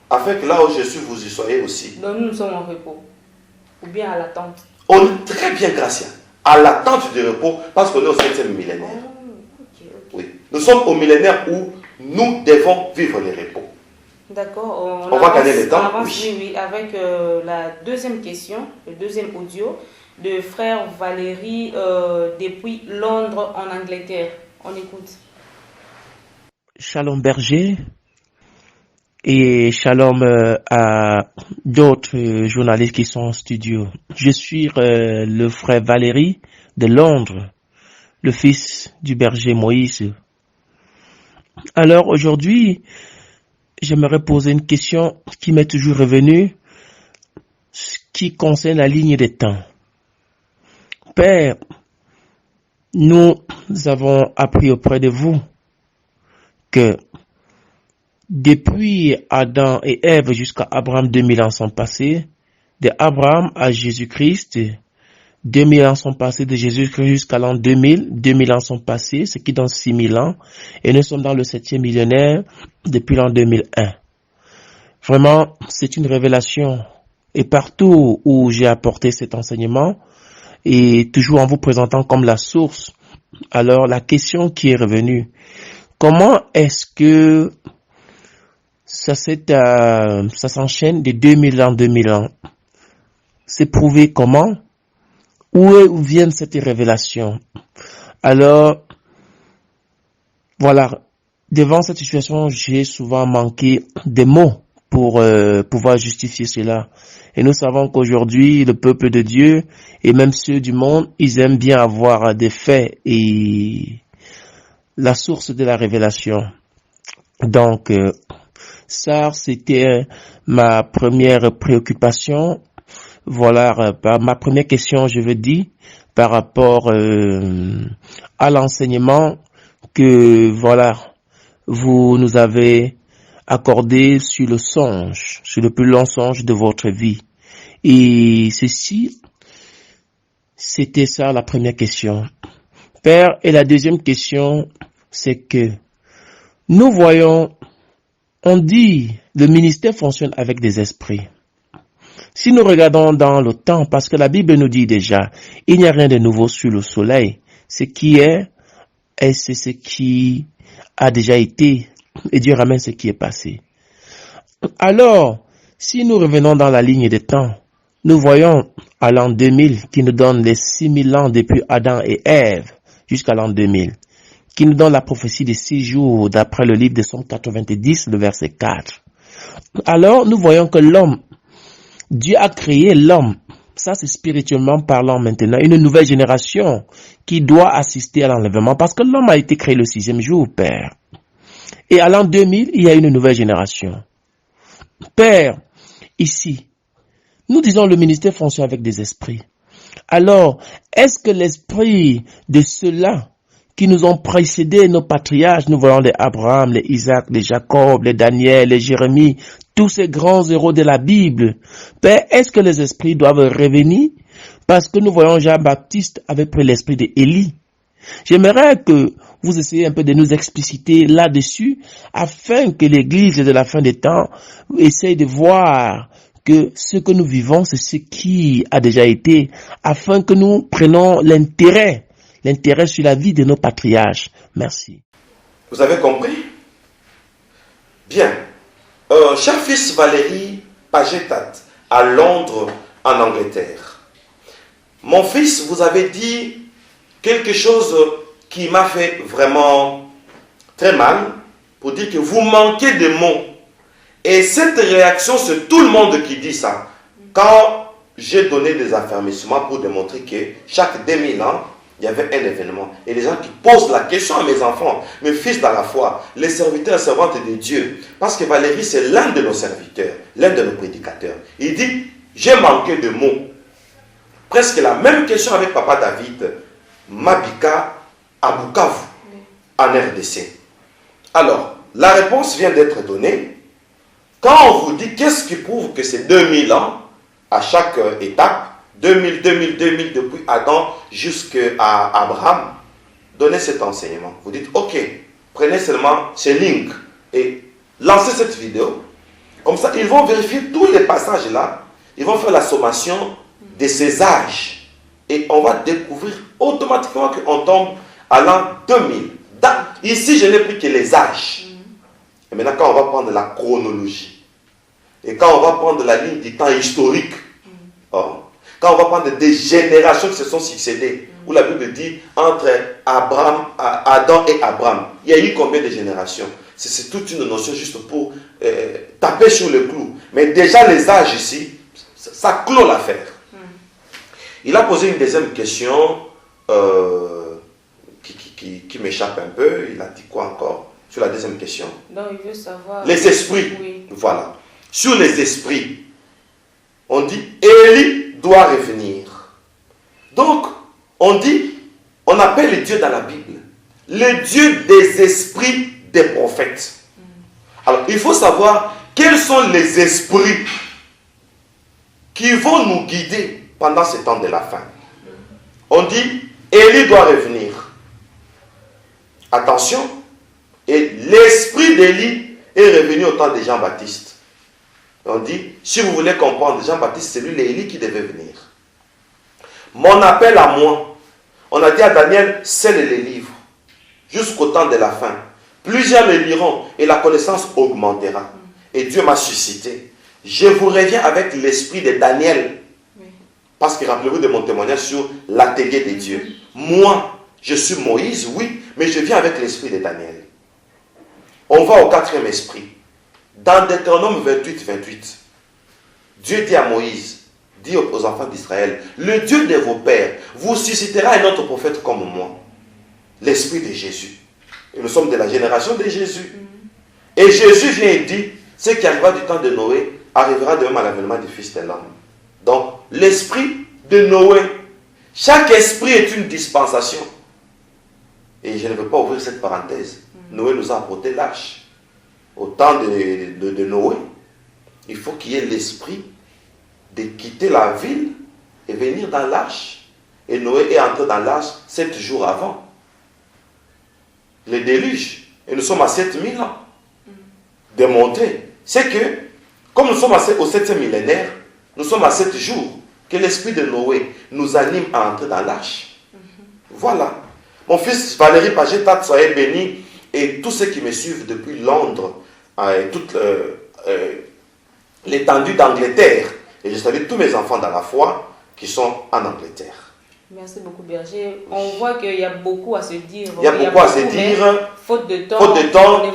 Afin que là où je suis, vous y soyez aussi. Donc nous sommes en repos. Ou bien à l'attente. On est très bien, Gracia. À l'attente du repos, parce qu'on est au 7e millénaire. Ok. Oui. Nous sommes au millénaire où nous devons vivre les repos. D'accord. On va gagner le temps. On avance, oui, avec la deuxième question, le deuxième audio de frère Valérie depuis Londres en Angleterre. On écoute. Shalom Berger et shalom à d'autres journalistes qui sont en studio. Je suis le frère Valérie de Londres, le fils du berger Moïse. Alors aujourd'hui, j'aimerais poser une question qui m'est toujours revenue, qui concerne la ligne des temps. Père, nous avons appris auprès de vous que depuis Adam et Ève jusqu'à Abraham, 2000 ans sont passés. De Abraham à Jésus-Christ, 2000 ans sont passés. De Jésus-Christ jusqu'à l'an 2000, 2000 ans sont passés, ce qui donne 6000 ans. Et nous sommes dans le 7e millénaire depuis l'an 2001. Vraiment, c'est une révélation. Et partout où j'ai apporté cet enseignement, et toujours en vous présentant comme la source, alors la question qui est revenue, comment est-ce que ça s'enchaîne de 2000 ans, 2000 ans? C'est prouvé comment? Où viennent cette révélation? Alors, voilà, devant cette situation, j'ai souvent manqué des mots pour pouvoir justifier cela. Et nous savons qu'aujourd'hui, le peuple de Dieu, et même ceux du monde, ils aiment bien avoir des faits et la source de la révélation. Donc, ça, c'était ma première préoccupation. Voilà, ma première question, je veux dire, par rapport à l'enseignement que, voilà, vous nous avez accordé sur le songe, sur le plus long songe de votre vie. Et ceci, c'était ça la première question. Père, et la deuxième question, c'est que nous voyons, on dit, le ministère fonctionne avec des esprits. Si nous regardons dans le temps, parce que la Bible nous dit déjà, il n'y a rien de nouveau sous le soleil. Ce qui est, et c'est ce qui a déjà été. et Dieu ramène ce qui est passé. Alors, si nous revenons dans la ligne des temps, nous voyons à l'an 2000 qui nous donne les 6000 ans depuis Adam et Ève jusqu'à l'an 2000, qui nous donne la prophétie des 6 jours d'après le livre de Somme 90, le verset 4. Alors, nous voyons que l'homme, Dieu a créé l'homme, ça c'est spirituellement parlant maintenant, une nouvelle génération qui doit assister à l'enlèvement parce que l'homme a été créé le 6e jour, Père. Et à l'an 2000, il y a une nouvelle génération. Père, ici, nous disons le ministère fonctionne avec des esprits. Alors, est-ce que l'esprit de ceux-là qui nous ont précédés, nos patriarches, nous voyons les Abraham, les Isaac, les Jacob, les Daniel, les Jérémie, tous ces grands héros de la Bible, Père, est-ce que les esprits doivent revenir? Parce que nous voyons Jean-Baptiste avait pris l'esprit d'Élie. J'aimerais que vous essayez un peu de nous expliciter là-dessus, afin que l'Église de la fin des temps essaye de voir que ce que nous vivons, c'est ce qui a déjà été, afin que nous prenions l'intérêt sur la vie de nos patriarches. Merci. Vous avez compris? Bien. Cher fils Valérie Pagetat, à Londres, en Angleterre. Mon fils, vous avez dit quelque chose qui m'a fait vraiment très mal, pour dire que vous manquez de mots. Et cette réaction, c'est tout le monde qui dit ça. Quand j'ai donné des affermissements pour démontrer que chaque 2000 ans, il y avait un événement. Et les gens qui posent la question à mes enfants, mes fils dans la foi, les serviteurs et servantes de Dieu, parce que Valérie, c'est l'un de nos serviteurs, l'un de nos prédicateurs. Il dit, j'ai manqué de mots. Presque la même question avec Papa David, Mabika, à Bukavu, en RDC. Alors, la réponse vient d'être donnée. Quand on vous dit qu'est-ce qui prouve que c'est 2000 ans, à chaque étape, 2000, depuis Adam jusqu'à Abraham, donnez cet enseignement. Vous dites, ok, prenez seulement ce link et lancez cette vidéo. Comme ça, ils vont vérifier tous les passages là. Ils vont faire la sommation de ces âges. Et on va découvrir automatiquement qu'on tombe à l'an 2000. Ici, je n'ai pris que les âges. Et maintenant, quand on va prendre la chronologie, et quand on va prendre la ligne du temps historique, quand on va prendre des générations qui se sont succédées, où la Bible dit entre Adam et Abraham, il y a eu combien de générations? C'est toute une notion juste pour taper sur le clou. Mais déjà les âges ici, ça clôt l'affaire. Il a posé une deuxième question qui m'échappe un peu. Il a dit quoi encore sur la deuxième question? Donc il veut savoir... Les esprits. Oui. Voilà. Sur les esprits, on dit Élie doit revenir. Donc, on appelle Dieu dans la Bible le Dieu des esprits des prophètes. Alors, il faut savoir quels sont les esprits qui vont nous guider pendant ce temps de la fin. On dit Élie doit revenir. Attention, et l'esprit d'Élie est revenu au temps de Jean-Baptiste. On dit, si vous voulez comprendre, Jean-Baptiste, c'est lui l'Élie qui devait venir. Mon appel à moi, on a dit à Daniel, scelle les livres, jusqu'au temps de la fin. Plusieurs le liront et la connaissance augmentera. Et Dieu m'a suscité. Je vous reviens avec l'esprit de Daniel. Parce que rappelez-vous de mon témoignage sur l'atelier de Dieu. Moi, je suis Moïse, oui, mais je viens avec l'esprit de Daniel. On va au 4e esprit. Dans Deutéronome 28, Dieu dit à Moïse, dit aux enfants d'Israël, le Dieu de vos pères vous suscitera un autre prophète comme moi, l'esprit de Jésus. Et nous sommes de la génération de Jésus. Et Jésus vient et dit, ce qui arrivera du temps de Noé arrivera de même à l'avènement du Fils de l'homme. Donc, l'esprit de Noé, chaque esprit est une dispensation. Et je ne veux pas ouvrir cette parenthèse. Noé nous a apporté l'arche. Au temps de Noé, il faut qu'il y ait l'esprit de quitter la ville et venir dans l'arche. Et Noé est entré dans l'arche 7 jours avant le déluge. Et nous sommes à 7000 ans. Démontrer, c'est que, comme nous sommes au 7e millénaire, nous sommes à 7 jours que l'esprit de Noé nous anime à entrer dans l'arche. Voilà. Mon fils Valérie Pagetat, soyez béni. et tous ceux qui me suivent depuis Londres, et toute l'étendue d'Angleterre. Et je salue tous mes enfants dans la foi qui sont en Angleterre. Merci beaucoup, Berger. On voit qu'il y a beaucoup à se dire. Il y a beaucoup à se dire. Faute de temps.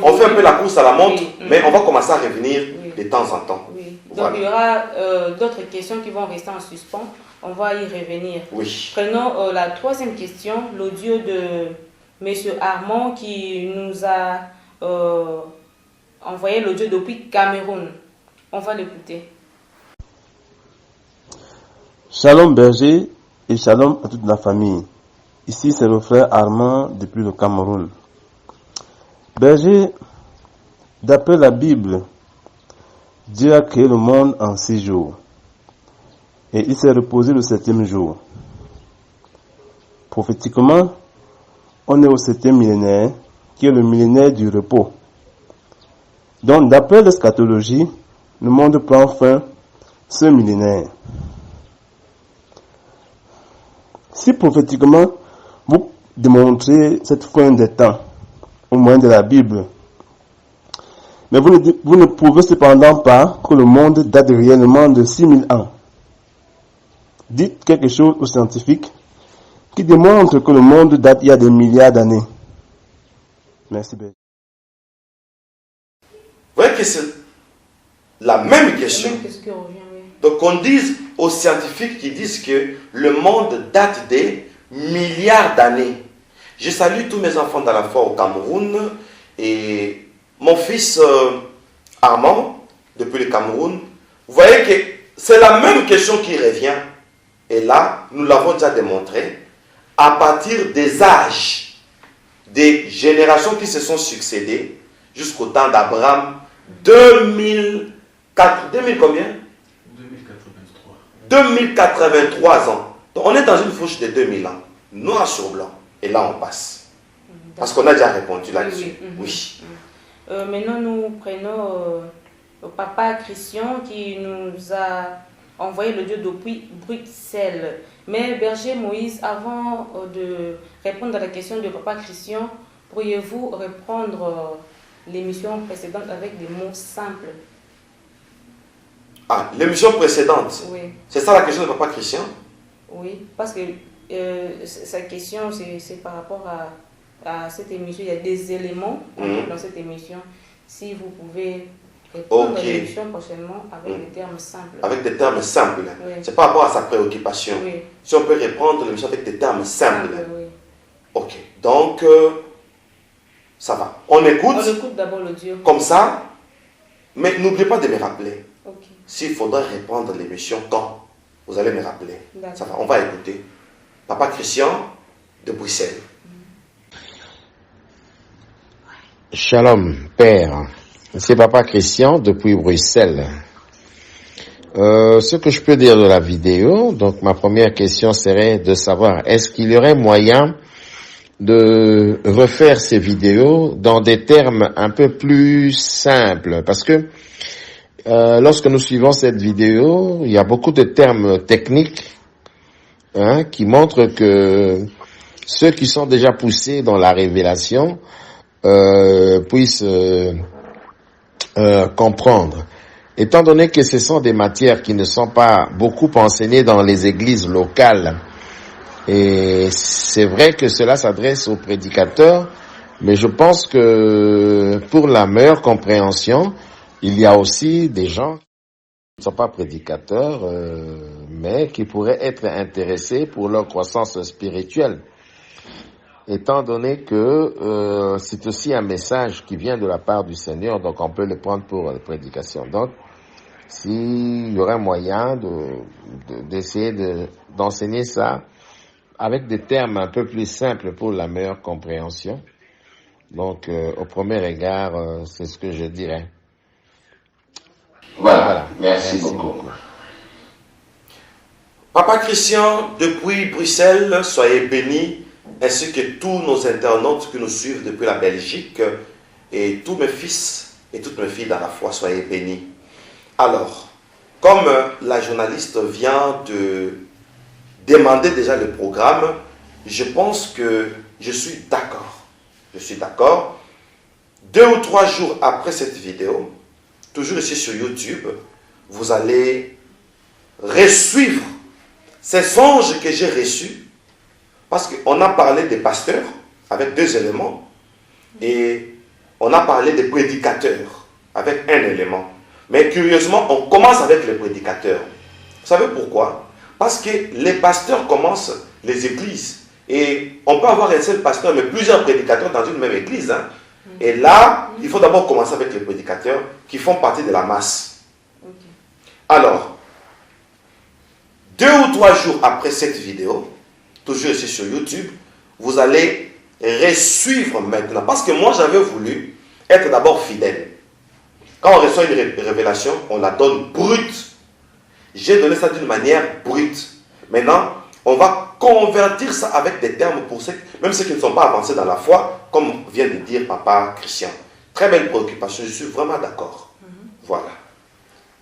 On fait un peu la course à la montre, oui. mais on va commencer à revenir oui. de temps en temps. Oui. Donc Voilà. il y aura d'autres questions qui vont rester en suspens. On va y revenir. Oui. Prenons la troisième question, l'audio de M. Armand qui nous a envoyé l'audio depuis Cameroun. On va l'écouter. Shalom Berger et shalom à toute la famille. Ici c'est le frère Armand depuis le Cameroun. Berger, d'après la Bible, Dieu a créé le monde en 6 jours. Et il s'est reposé le 7e jour. Prophétiquement, on est au 7e millénaire, qui est le millénaire du repos. Donc, d'après l'eschatologie, le monde prend fin ce millénaire. Si prophétiquement, vous démontrez cette fin des temps, au moyen de la Bible, mais vous ne prouvez cependant pas que le monde date réellement de 6000 ans. Dites quelque chose aux scientifiques qui démontre que le monde date il y a des milliards d'années. Merci. Vous voyez que c'est la même question. Qui revient, oui. Donc on dise aux scientifiques qui disent que le monde date des milliards d'années. Je salue tous mes enfants dans la foi au Cameroun et mon fils Armand, depuis le Cameroun. Vous voyez que c'est la même question qui revient. Et là, nous l'avons déjà démontré, à partir des âges, des générations qui se sont succédées, jusqu'au temps d'Abraham, 2000 combien 2083 ans. Donc on est dans une fourche de 2000 ans, noir sur blanc. Et là, on passe. Parce qu'on a déjà répondu là-dessus. Oui. Maintenant, nous prenons le papa Christian qui nous a envoyé l'audio depuis Bruxelles. Mais Berger Moïse, avant de répondre à la question de papa Christian, pourriez-vous reprendre l'émission précédente avec des mots simples? Ah, l'émission précédente. Oui. C'est ça la question de papa Christian? Oui, parce que sa question, c'est par rapport à cette émission. Il y a des éléments dans cette émission. Si vous pouvez répondre à l'émission prochainement avec des termes simples. Avec des termes simples. Oui. C'est par rapport à sa préoccupation. Oui. Si on peut répondre l'émission avec des termes simples. Oui. Ok, donc ça va. On écoute d'abord l'audio. comme ça, mais n'oubliez pas de me rappeler. Ok. S'il faudra répondre l'émission quand, vous allez me rappeler. D'accord. Ça va, on va écouter. Papa Christian de Bruxelles. Shalom, Père. C'est Papa Christian depuis Bruxelles. Ce que je peux dire de la vidéo, donc ma première question serait de savoir, est-ce qu'il y aurait moyen de refaire ces vidéos dans des termes un peu plus simples? Parce que lorsque nous suivons cette vidéo, il y a beaucoup de termes techniques qui montrent que ceux qui sont déjà poussés dans la révélation puissent comprendre. Étant donné que ce sont des matières qui ne sont pas beaucoup enseignées dans les églises locales, et c'est vrai que cela s'adresse aux prédicateurs, mais je pense que pour la meilleure compréhension, il y a aussi des gens qui ne sont pas prédicateurs, mais qui pourraient être intéressés pour leur croissance spirituelle. Étant donné que c'est aussi un message qui vient de la part du Seigneur, donc on peut le prendre pour la prédication. Donc, s'il y aurait moyen d'essayer d'enseigner ça avec des termes un peu plus simples pour la meilleure compréhension, donc au premier regard, c'est ce que je dirais. Voilà. Merci beaucoup. Papa Christian, depuis Bruxelles, soyez bénis, ainsi que tous nos internautes qui nous suivent depuis la Belgique, et tous mes fils et toutes mes filles dans la foi, soyez bénis. Alors, comme la journaliste vient de demander déjà le programme, je pense que je suis d'accord. Je suis d'accord. 2 ou 3 jours après cette vidéo, toujours ici sur YouTube, vous allez resuivre ces songes que j'ai reçus, parce qu'on a parlé des pasteurs avec 2 éléments, et on a parlé des prédicateurs avec 1 élément. Mais curieusement, on commence avec les prédicateurs. Vous savez pourquoi? Parce que les pasteurs commencent les églises. Et on peut avoir un seul pasteur, mais plusieurs prédicateurs dans une même église. Hein. Et là, il faut d'abord commencer avec les prédicateurs qui font partie de la masse. Alors, 2 ou 3 jours après cette vidéo, toujours ici sur YouTube, vous allez suivre maintenant. Parce que moi, j'avais voulu être d'abord fidèle. Quand on reçoit une révélation, on la donne brute. J'ai donné ça d'une manière brute. Maintenant, on va convertir ça avec des termes pour ceux, même ceux qui ne sont pas avancés dans la foi, comme vient de dire Papa Christian. Très belle préoccupation, je suis vraiment d'accord. Voilà.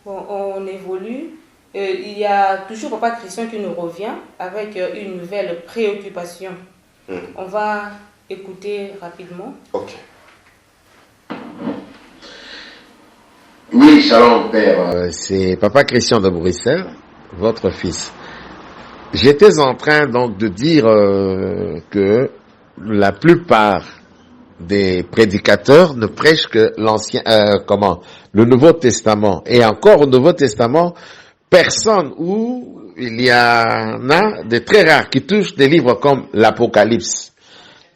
Bon, on évolue. Il y a toujours Papa Christian qui nous revient avec une nouvelle préoccupation. On va écouter rapidement. Ok. Oui, shalom père. C'est Papa Christian de Bruxelles, votre fils. J'étais en train donc de dire que la plupart des prédicateurs ne prêchent que le Nouveau Testament. Et encore au Nouveau Testament, personne où il y en a des très rares qui touchent des livres comme l'Apocalypse.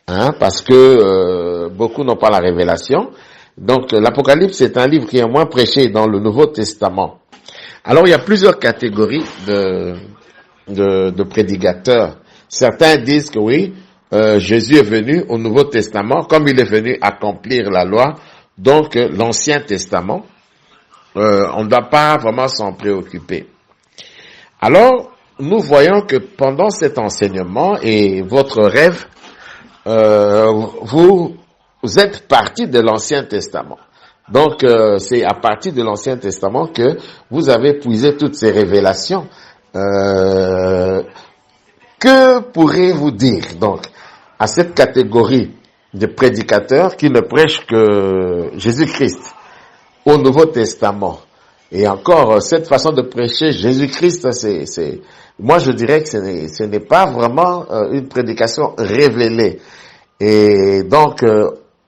Parce que beaucoup n'ont pas la révélation. Donc l'Apocalypse est un livre qui est moins prêché dans le Nouveau Testament. Alors il y a plusieurs catégories de prédicateurs. Certains disent que oui, Jésus est venu au Nouveau Testament comme il est venu accomplir la loi, donc l'Ancien Testament. On ne doit pas vraiment s'en préoccuper. Alors, nous voyons que pendant cet enseignement et votre rêve, vous êtes parti de l'Ancien Testament. Donc, c'est à partir de l'Ancien Testament que vous avez puisé toutes ces révélations. Que pourrez-vous dire, donc, à cette catégorie de prédicateurs qui ne prêchent que Jésus-Christ au Nouveau Testament? Et encore, cette façon de prêcher Jésus-Christ, moi je dirais que ce n'est pas vraiment une prédication révélée. Et donc,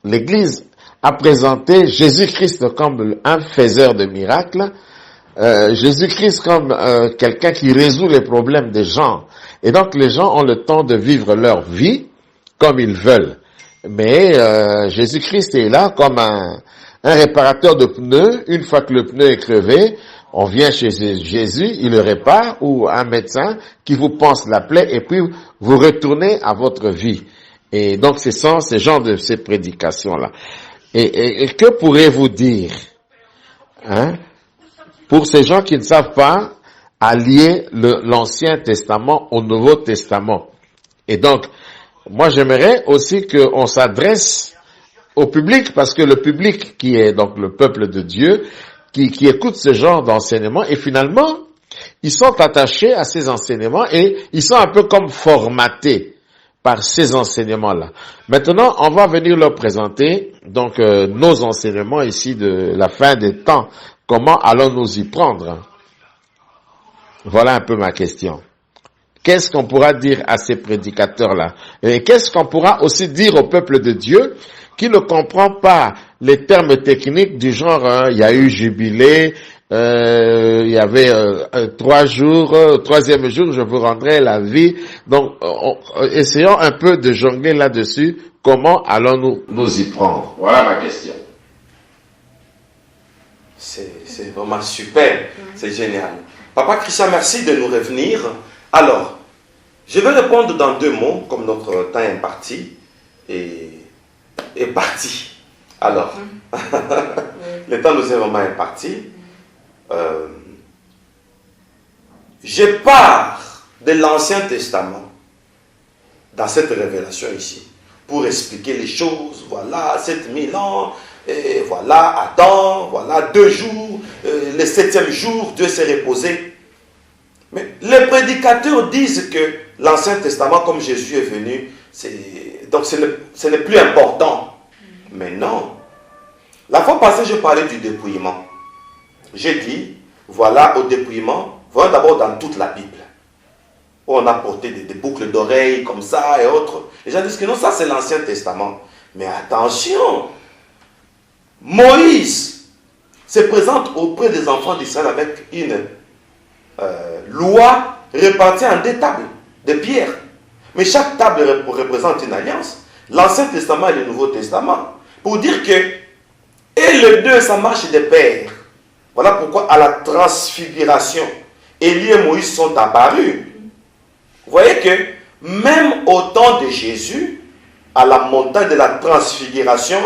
l'Église a présenté Jésus-Christ comme un faiseur de miracles, Jésus-Christ comme quelqu'un qui résout les problèmes des gens. Et donc, les gens ont le temps de vivre leur vie comme ils veulent. Mais Jésus-Christ est là comme un réparateur de pneus. Une fois que le pneu est crevé, on vient chez Jésus, il le répare, ou un médecin qui vous panse la plaie, et puis vous retournez à votre vie. Et donc, ce sont ces genres de ces prédications-là. Et que pourrez-vous dire, pour ces gens qui ne savent pas allier l'Ancien Testament au Nouveau Testament? Et donc, moi, j'aimerais aussi qu'on s'adresse au public, parce que le public qui est donc le peuple de Dieu, qui écoute ce genre d'enseignement, et finalement, ils sont attachés à ces enseignements et ils sont un peu comme formatés par ces enseignements-là. Maintenant, on va venir leur présenter donc nos enseignements ici de la fin des temps. Comment allons-nous y prendre? Voilà un peu ma question. Qu'est-ce qu'on pourra dire à ces prédicateurs-là? Et qu'est-ce qu'on pourra aussi dire au peuple de Dieu qui ne comprend pas les termes techniques du genre, il y a eu jubilé, il y avait 3 jours, 3e jour, je vous rendrai la vie. Donc, essayons un peu de jongler là-dessus. Comment allons-nous nous y prendre? Voilà ma question. C'est vraiment super, c'est génial. Papa Christian, merci de nous revenir. Alors, je vais répondre dans 2 mots, comme notre temps est parti. Est parti. Alors, le temps nous est vraiment imparti. Je pars de l'Ancien Testament dans cette révélation ici pour expliquer les choses. Voilà, 7000 ans, et voilà Adam, voilà 2 jours, le 7e jour, Dieu s'est reposé. Mais les prédicateurs disent que l'Ancien Testament, comme Jésus est venu, donc ce n'est plus important. Mais non, La fois passée, je parlais du dépouillement. J'ai dit, voilà au dépouillement, voilà d'abord dans toute la Bible. Où on a porté des boucles d'oreilles comme ça et autres. Les gens disent que non, ça c'est l'Ancien Testament. Mais attention, Moïse se présente auprès des enfants d'Israël avec une loi répartie en des tables de pierre. Mais chaque table représente une alliance. L'Ancien Testament et le Nouveau Testament. Pour dire que, et les deux, ça marche de pair. Voilà pourquoi à la transfiguration, Élie et Moïse sont apparus. Vous voyez que, même au temps de Jésus, à la montagne de la transfiguration,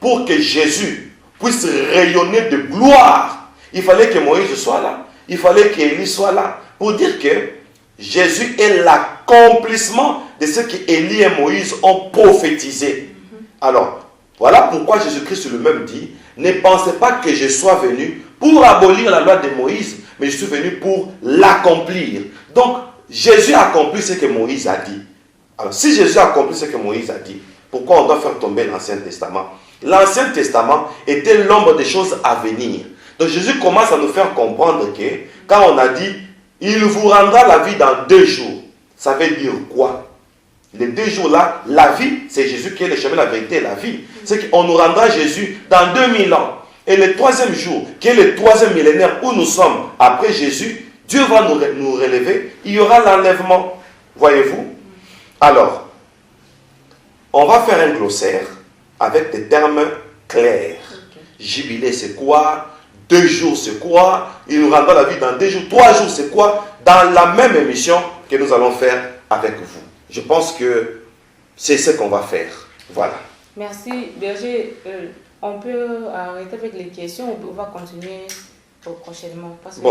pour que Jésus puisse rayonner de gloire, il fallait que Moïse soit là. Il fallait qu'Élie soit là. Pour dire que Jésus est l'accomplissement de ce que Élie et Moïse ont prophétisé. Alors, voilà pourquoi Jésus-Christ lui-même dit, ne pensez pas que je sois venu pour abolir la loi de Moïse, mais je suis venu pour l'accomplir. Donc, Jésus a accompli ce que Moïse a dit. Alors, si Jésus a accompli ce que Moïse a dit, pourquoi on doit faire tomber l'Ancien Testament? L'Ancien Testament était l'ombre des choses à venir. Donc, Jésus commence à nous faire comprendre que, quand on a dit, il vous rendra la vie dans 2 jours, ça veut dire quoi? Les 2 jours-là, la vie, c'est Jésus qui est le chemin, la vérité et la vie. C'est qu'on nous rendra Jésus dans 2000 ans. Et le 3e jour, qui est le 3e millénaire où nous sommes après Jésus, Dieu va nous relever, il y aura l'enlèvement. Voyez-vous? Alors, on va faire un glossaire avec des termes clairs. Jubilé, c'est quoi? 2 jours, c'est quoi? Il nous rendra la vie dans 2 jours. 3 jours, c'est quoi? Dans la même émission que nous allons faire avec vous. Je pense que c'est ce qu'on va faire. Voilà. Merci, Berger. On peut arrêter avec les questions ou on va continuer prochainement parce que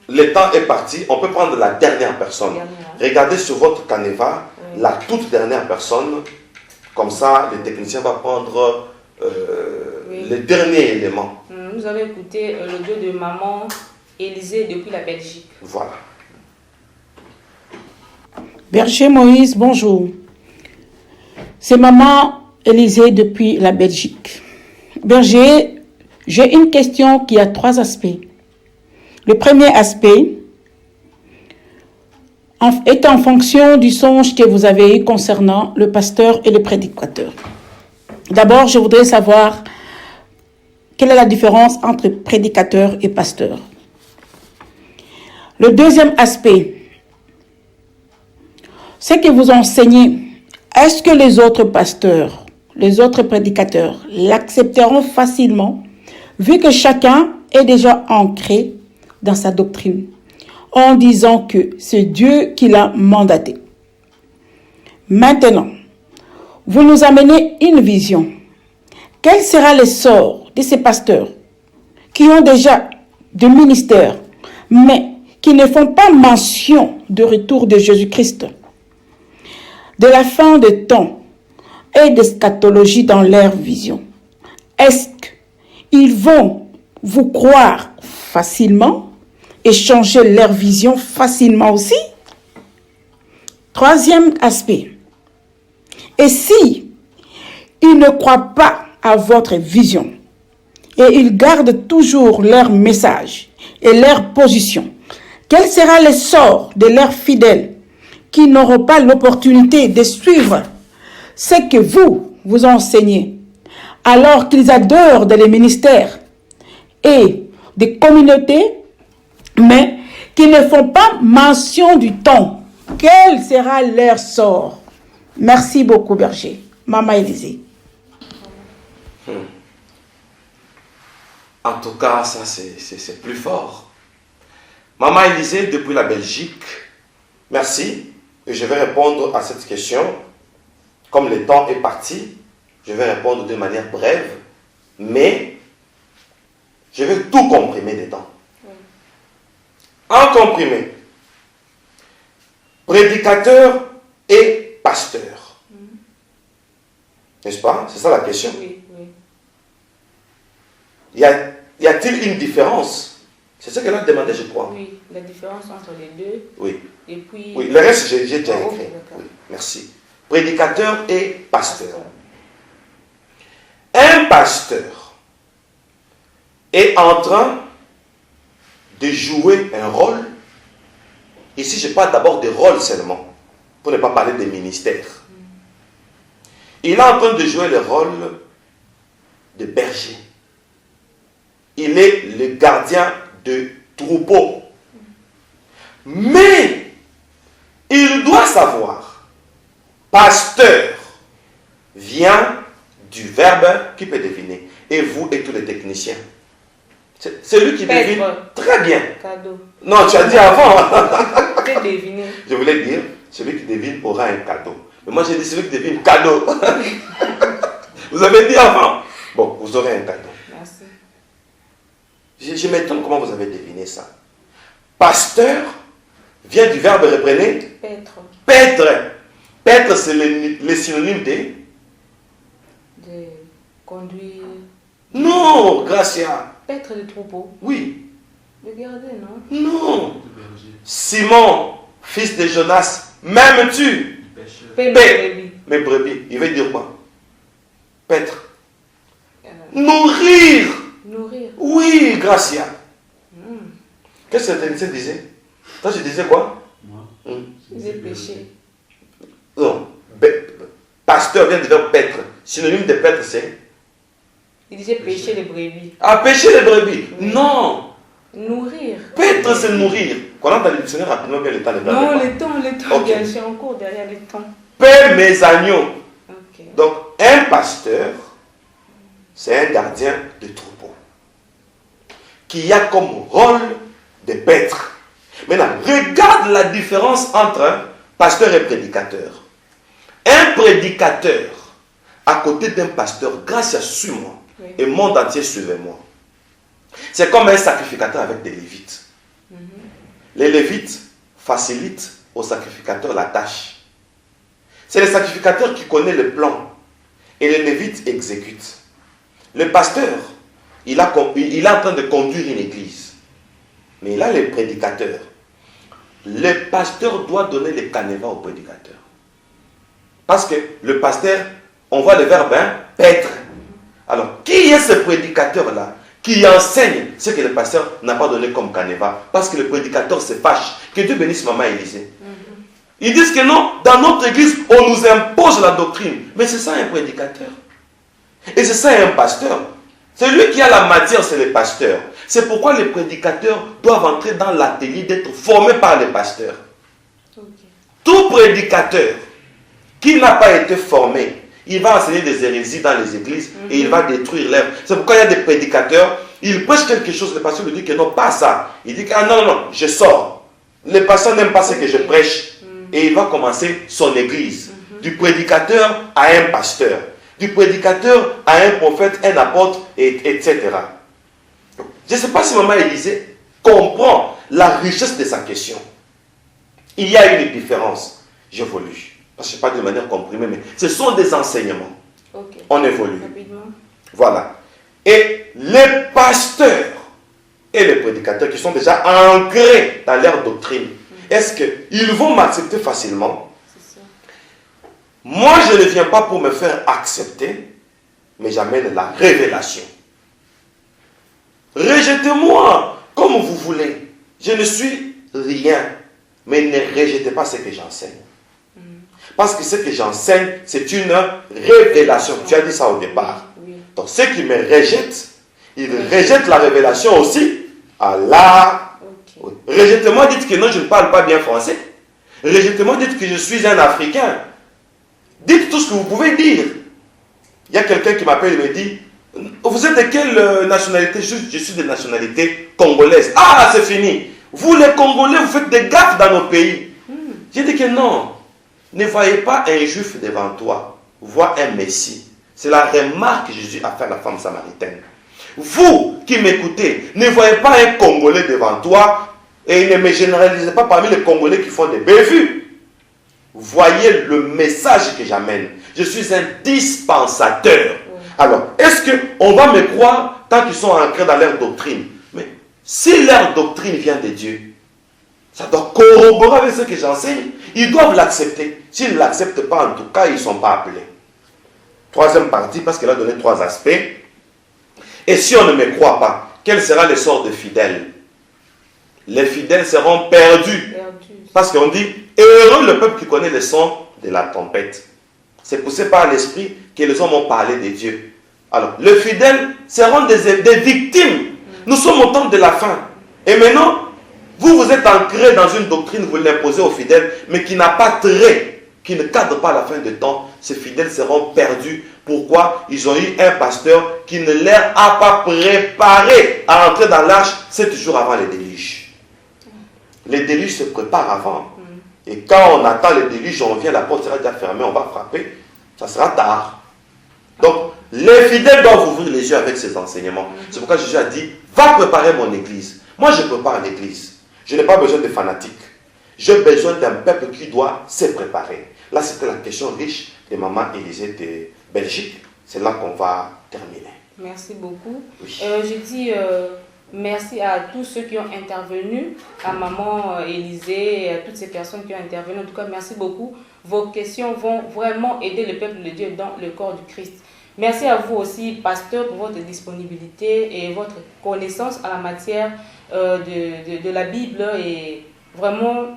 le temps est parti. On peut prendre la dernière personne. Regardez sur votre canevas, la toute dernière personne. Comme ça, le technicien va prendre le dernier élément. Nous avons écouté l'audio de maman Élisée depuis la Belgique. Voilà. Berger Moïse, bonjour. C'est maman Élisée depuis la Belgique. Berger, j'ai une question qui a 3 aspects. Le premier aspect est en fonction du songe que vous avez eu concernant le pasteur et le prédicateur. D'abord, je voudrais savoir quelle est la différence entre prédicateur et pasteur. Le deuxième aspect, c'est que vous enseignez. Est-ce que les autres pasteurs, les autres prédicateurs l'accepteront facilement, vu que chacun est déjà ancré dans sa doctrine, en disant que c'est Dieu qui l'a mandaté. Maintenant, vous nous amenez une vision. Quel sera le sort de ces pasteurs qui ont déjà de ministères, mais qui ne font pas mention de retour de Jésus-Christ, de la fin des temps et d'eschatologie dans leur vision? Est-ce qu'ils vont vous croire facilement et changer leur vision facilement aussi? Troisième aspect. Et si ils ne croient pas à votre vision et ils gardent toujours leur message et leur position, quel sera le sort de leurs fidèles qui n'auront pas l'opportunité de suivre ce que vous enseignez, alors qu'ils adorent dans les ministères et des communautés, mais qui ne font pas mention du temps? Quel sera leur sort? Merci beaucoup, Berger. Maman Élisée. En tout cas, ça c'est plus fort. Maman Élisée, depuis la Belgique, merci. Et je vais répondre à cette question. Comme le temps est parti, je vais répondre de manière brève, mais je vais tout comprimer dedans. En comprimé, prédicateur et pasteur. N'est-ce pas? C'est ça la question. Oui, oui. Y a-t-il une différence? C'est ce qu'elle a demandé, je crois. Oui, la différence entre les deux. Oui. Et puis... Oui, le reste, j'ai déjà écrit. Okay, oui, merci. Prédicateur et pasteur. Un pasteur est en train de jouer un rôle. Ici, je parle d'abord de rôle seulement, pour ne pas parler des ministères. Il est en train de jouer le rôle de berger. Il est le gardien de troupeau. Mais, il doit savoir, pasteur vient du verbe qui peut deviner. Et vous et tous les techniciens. C'est lui qui devine très bien. Cadeau. Non, tu as dit avant. J'ai deviné. Je voulais dire, celui qui devine aura un cadeau. Mais moi j'ai dit celui qui devine cadeau. Vous avez dit avant. Bon, vous aurez un cadeau. Merci. Je m'étonne comment vous avez deviné ça. Pasteur vient du verbe, reprenez. Paître. Paître. Paître, c'est le synonyme de... De conduire. Non, Gracia. Paître de troupeau. Oui. De garder, non? Non. Simon, fils de Jonas, m'aimes-tu? Paix, mes brebis. Il veut dire quoi? Paître. Nourrir. Nourrir. Oui, Gracia. Qu'est-ce que le technicien disait? Toi, tu disais quoi? Moi. J'ai péché. Non. Pasteur vient de dire paître. Synonyme de paître, c'est? Il disait pécher les brebis. Ah, pêcher les brebis. Oui. Non. Nourrir. Paître, c'est nourrir. Qu'on entend le dictionnaire rapidement, bien le temps de non, le temps, okay. Bien, je suis en cours derrière le temps. Paix mes agneaux. Okay. Donc, un pasteur, c'est un gardien de troupeau qui a comme rôle de paître. Maintenant, regarde la différence entre un pasteur et prédicateur. Un prédicateur, à côté d'un pasteur, grâce à suis-moi, oui. Et monde entier, suivez-moi. C'est comme un sacrificateur avec des lévites. Les lévites facilitent au sacrificateur la tâche. C'est le sacrificateur qui connaît le plan et les lévites exécutent. Le pasteur, il est en train de conduire une église. Mais il a les prédicateurs. Le pasteur doit donner les canevas au prédicateur. Parce que le pasteur, on voit le verbe paître. Alors, qui est ce prédicateur-là qui enseigne ce que le pasteur n'a pas donné comme canevas? Parce que le prédicateur se fâche. Que Dieu bénisse maman Élisée. Ils disent que non, dans notre église, on nous impose la doctrine. Mais c'est ça un prédicateur. Et c'est ça un pasteur. Celui qui a la matière, c'est le pasteur. C'est pourquoi les prédicateurs doivent entrer dans l'atelier d'être formés par les pasteurs. Okay. Tout prédicateur qui n'a pas été formé, il va enseigner des hérésies dans les églises et il va détruire l'œuvre. C'est pourquoi il y a des prédicateurs, ils prêchent quelque chose, le pasteur lui dit que non, pas ça. Il dit que ah, non, je sors. Le pasteur n'aime pas ce que je prêche. Et il va commencer son église. Du prédicateur à un pasteur. Du prédicateur à un prophète, un apôtre, etc. Je ne sais pas si maman Élisée comprend la richesse de sa question. Il y a une différence. J'évolue. Je ne sais pas de manière comprimée, mais ce sont des enseignements. Okay. On évolue. Rapidement. Voilà. Et les pasteurs et les prédicateurs qui sont déjà ancrés dans leur doctrine, est-ce qu'ils vont m'accepter facilement? C'est ça. Moi, je ne viens pas pour me faire accepter, mais j'amène la révélation. Rejetez-moi comme vous voulez. Je ne suis rien, mais ne rejetez pas ce que j'enseigne. Parce que ce que j'enseigne, c'est une révélation. Tu as dit ça au départ. Oui. Donc ceux qui me rejettent, ils rejettent la révélation aussi. Allah. Okay. Rejetez-moi, dites que non, je ne parle pas bien français. Rejetez-moi, dites que je suis un Africain. Dites tout ce que vous pouvez dire. Il y a quelqu'un qui m'appelle et me dit, vous êtes de quelle nationalité? Je suis de nationalité congolaise. Ah, c'est fini. Vous les Congolais, vous faites des gaffes dans nos pays. J'ai dit que non. Ne voyez pas un juif devant toi. Vois un Messie. C'est la remarque que Jésus a fait à la femme samaritaine. Vous qui m'écoutez, ne voyez pas un Congolais devant toi et ne me généralisez pas parmi les Congolais qui font des bévues. Voyez le message que j'amène. Je suis un dispensateur. Alors, est-ce qu'on va me croire tant qu'ils sont ancrés dans leur doctrine? Mais si leur doctrine vient de Dieu, ça doit corroborer avec ce que j'enseigne. Ils doivent l'accepter. S'ils ne l'acceptent pas, en tout cas, ils ne sont pas appelés. Troisième partie, parce qu'elle a donné 3 aspects. Et si on ne me croit pas, quel sera le sort des fidèles? Les fidèles seront perdus. Parce qu'on dit, heureux le peuple qui connaît le son de la tempête. C'est poussé par l'esprit que les hommes ont parlé de Dieu. Alors, les fidèles seront des victimes. Nous sommes au temps de la fin. Et maintenant, vous êtes ancrés dans une doctrine, vous l'imposez aux fidèles, mais qui n'a pas trait, qui ne cadre pas la fin de temps. Ces fidèles seront perdus. Pourquoi? Ils ont eu un pasteur qui ne leur a pas préparé à entrer dans l'arche 7 jours avant le déluge. Les déluges se préparent avant. Et quand on attend le déluge, on vient, la porte sera déjà fermée, on va frapper. Ça sera tard. Donc, les fidèles doivent ouvrir les yeux avec ces enseignements. C'est pourquoi Jésus a dit, va préparer mon église. Moi, je prépare l'église. Je n'ai pas besoin de fanatiques. J'ai besoin d'un peuple qui doit se préparer. Là, c'était la question riche de Maman Élisée de Belgique. C'est là qu'on va terminer. Merci beaucoup. Oui. Je dis merci à tous ceux qui ont intervenu, à Maman Élisée, et à toutes ces personnes qui ont intervenu. En tout cas, merci beaucoup. Vos questions vont vraiment aider le peuple de Dieu dans le corps du Christ. Merci à vous aussi, pasteur, pour votre disponibilité et votre connaissance en la matière de la Bible. Et vraiment,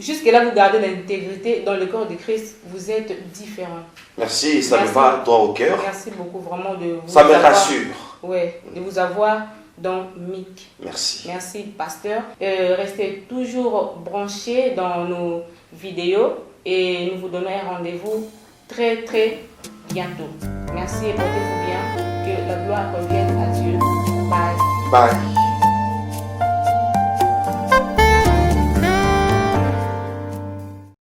jusque-là, vous gardez l'intégrité dans le corps du Christ. Vous êtes différents. Merci, ça me va droit au cœur. Merci beaucoup vraiment de vous Ça me rassure. Oui, de vous avoir dans MIC. Merci. Merci, pasteur. Restez toujours branchés dans nos vidéos et nous vous donnons un rendez-vous très, très bientôt. Merci et portez-vous bien. Que la gloire revienne à Dieu. Bye. Bye.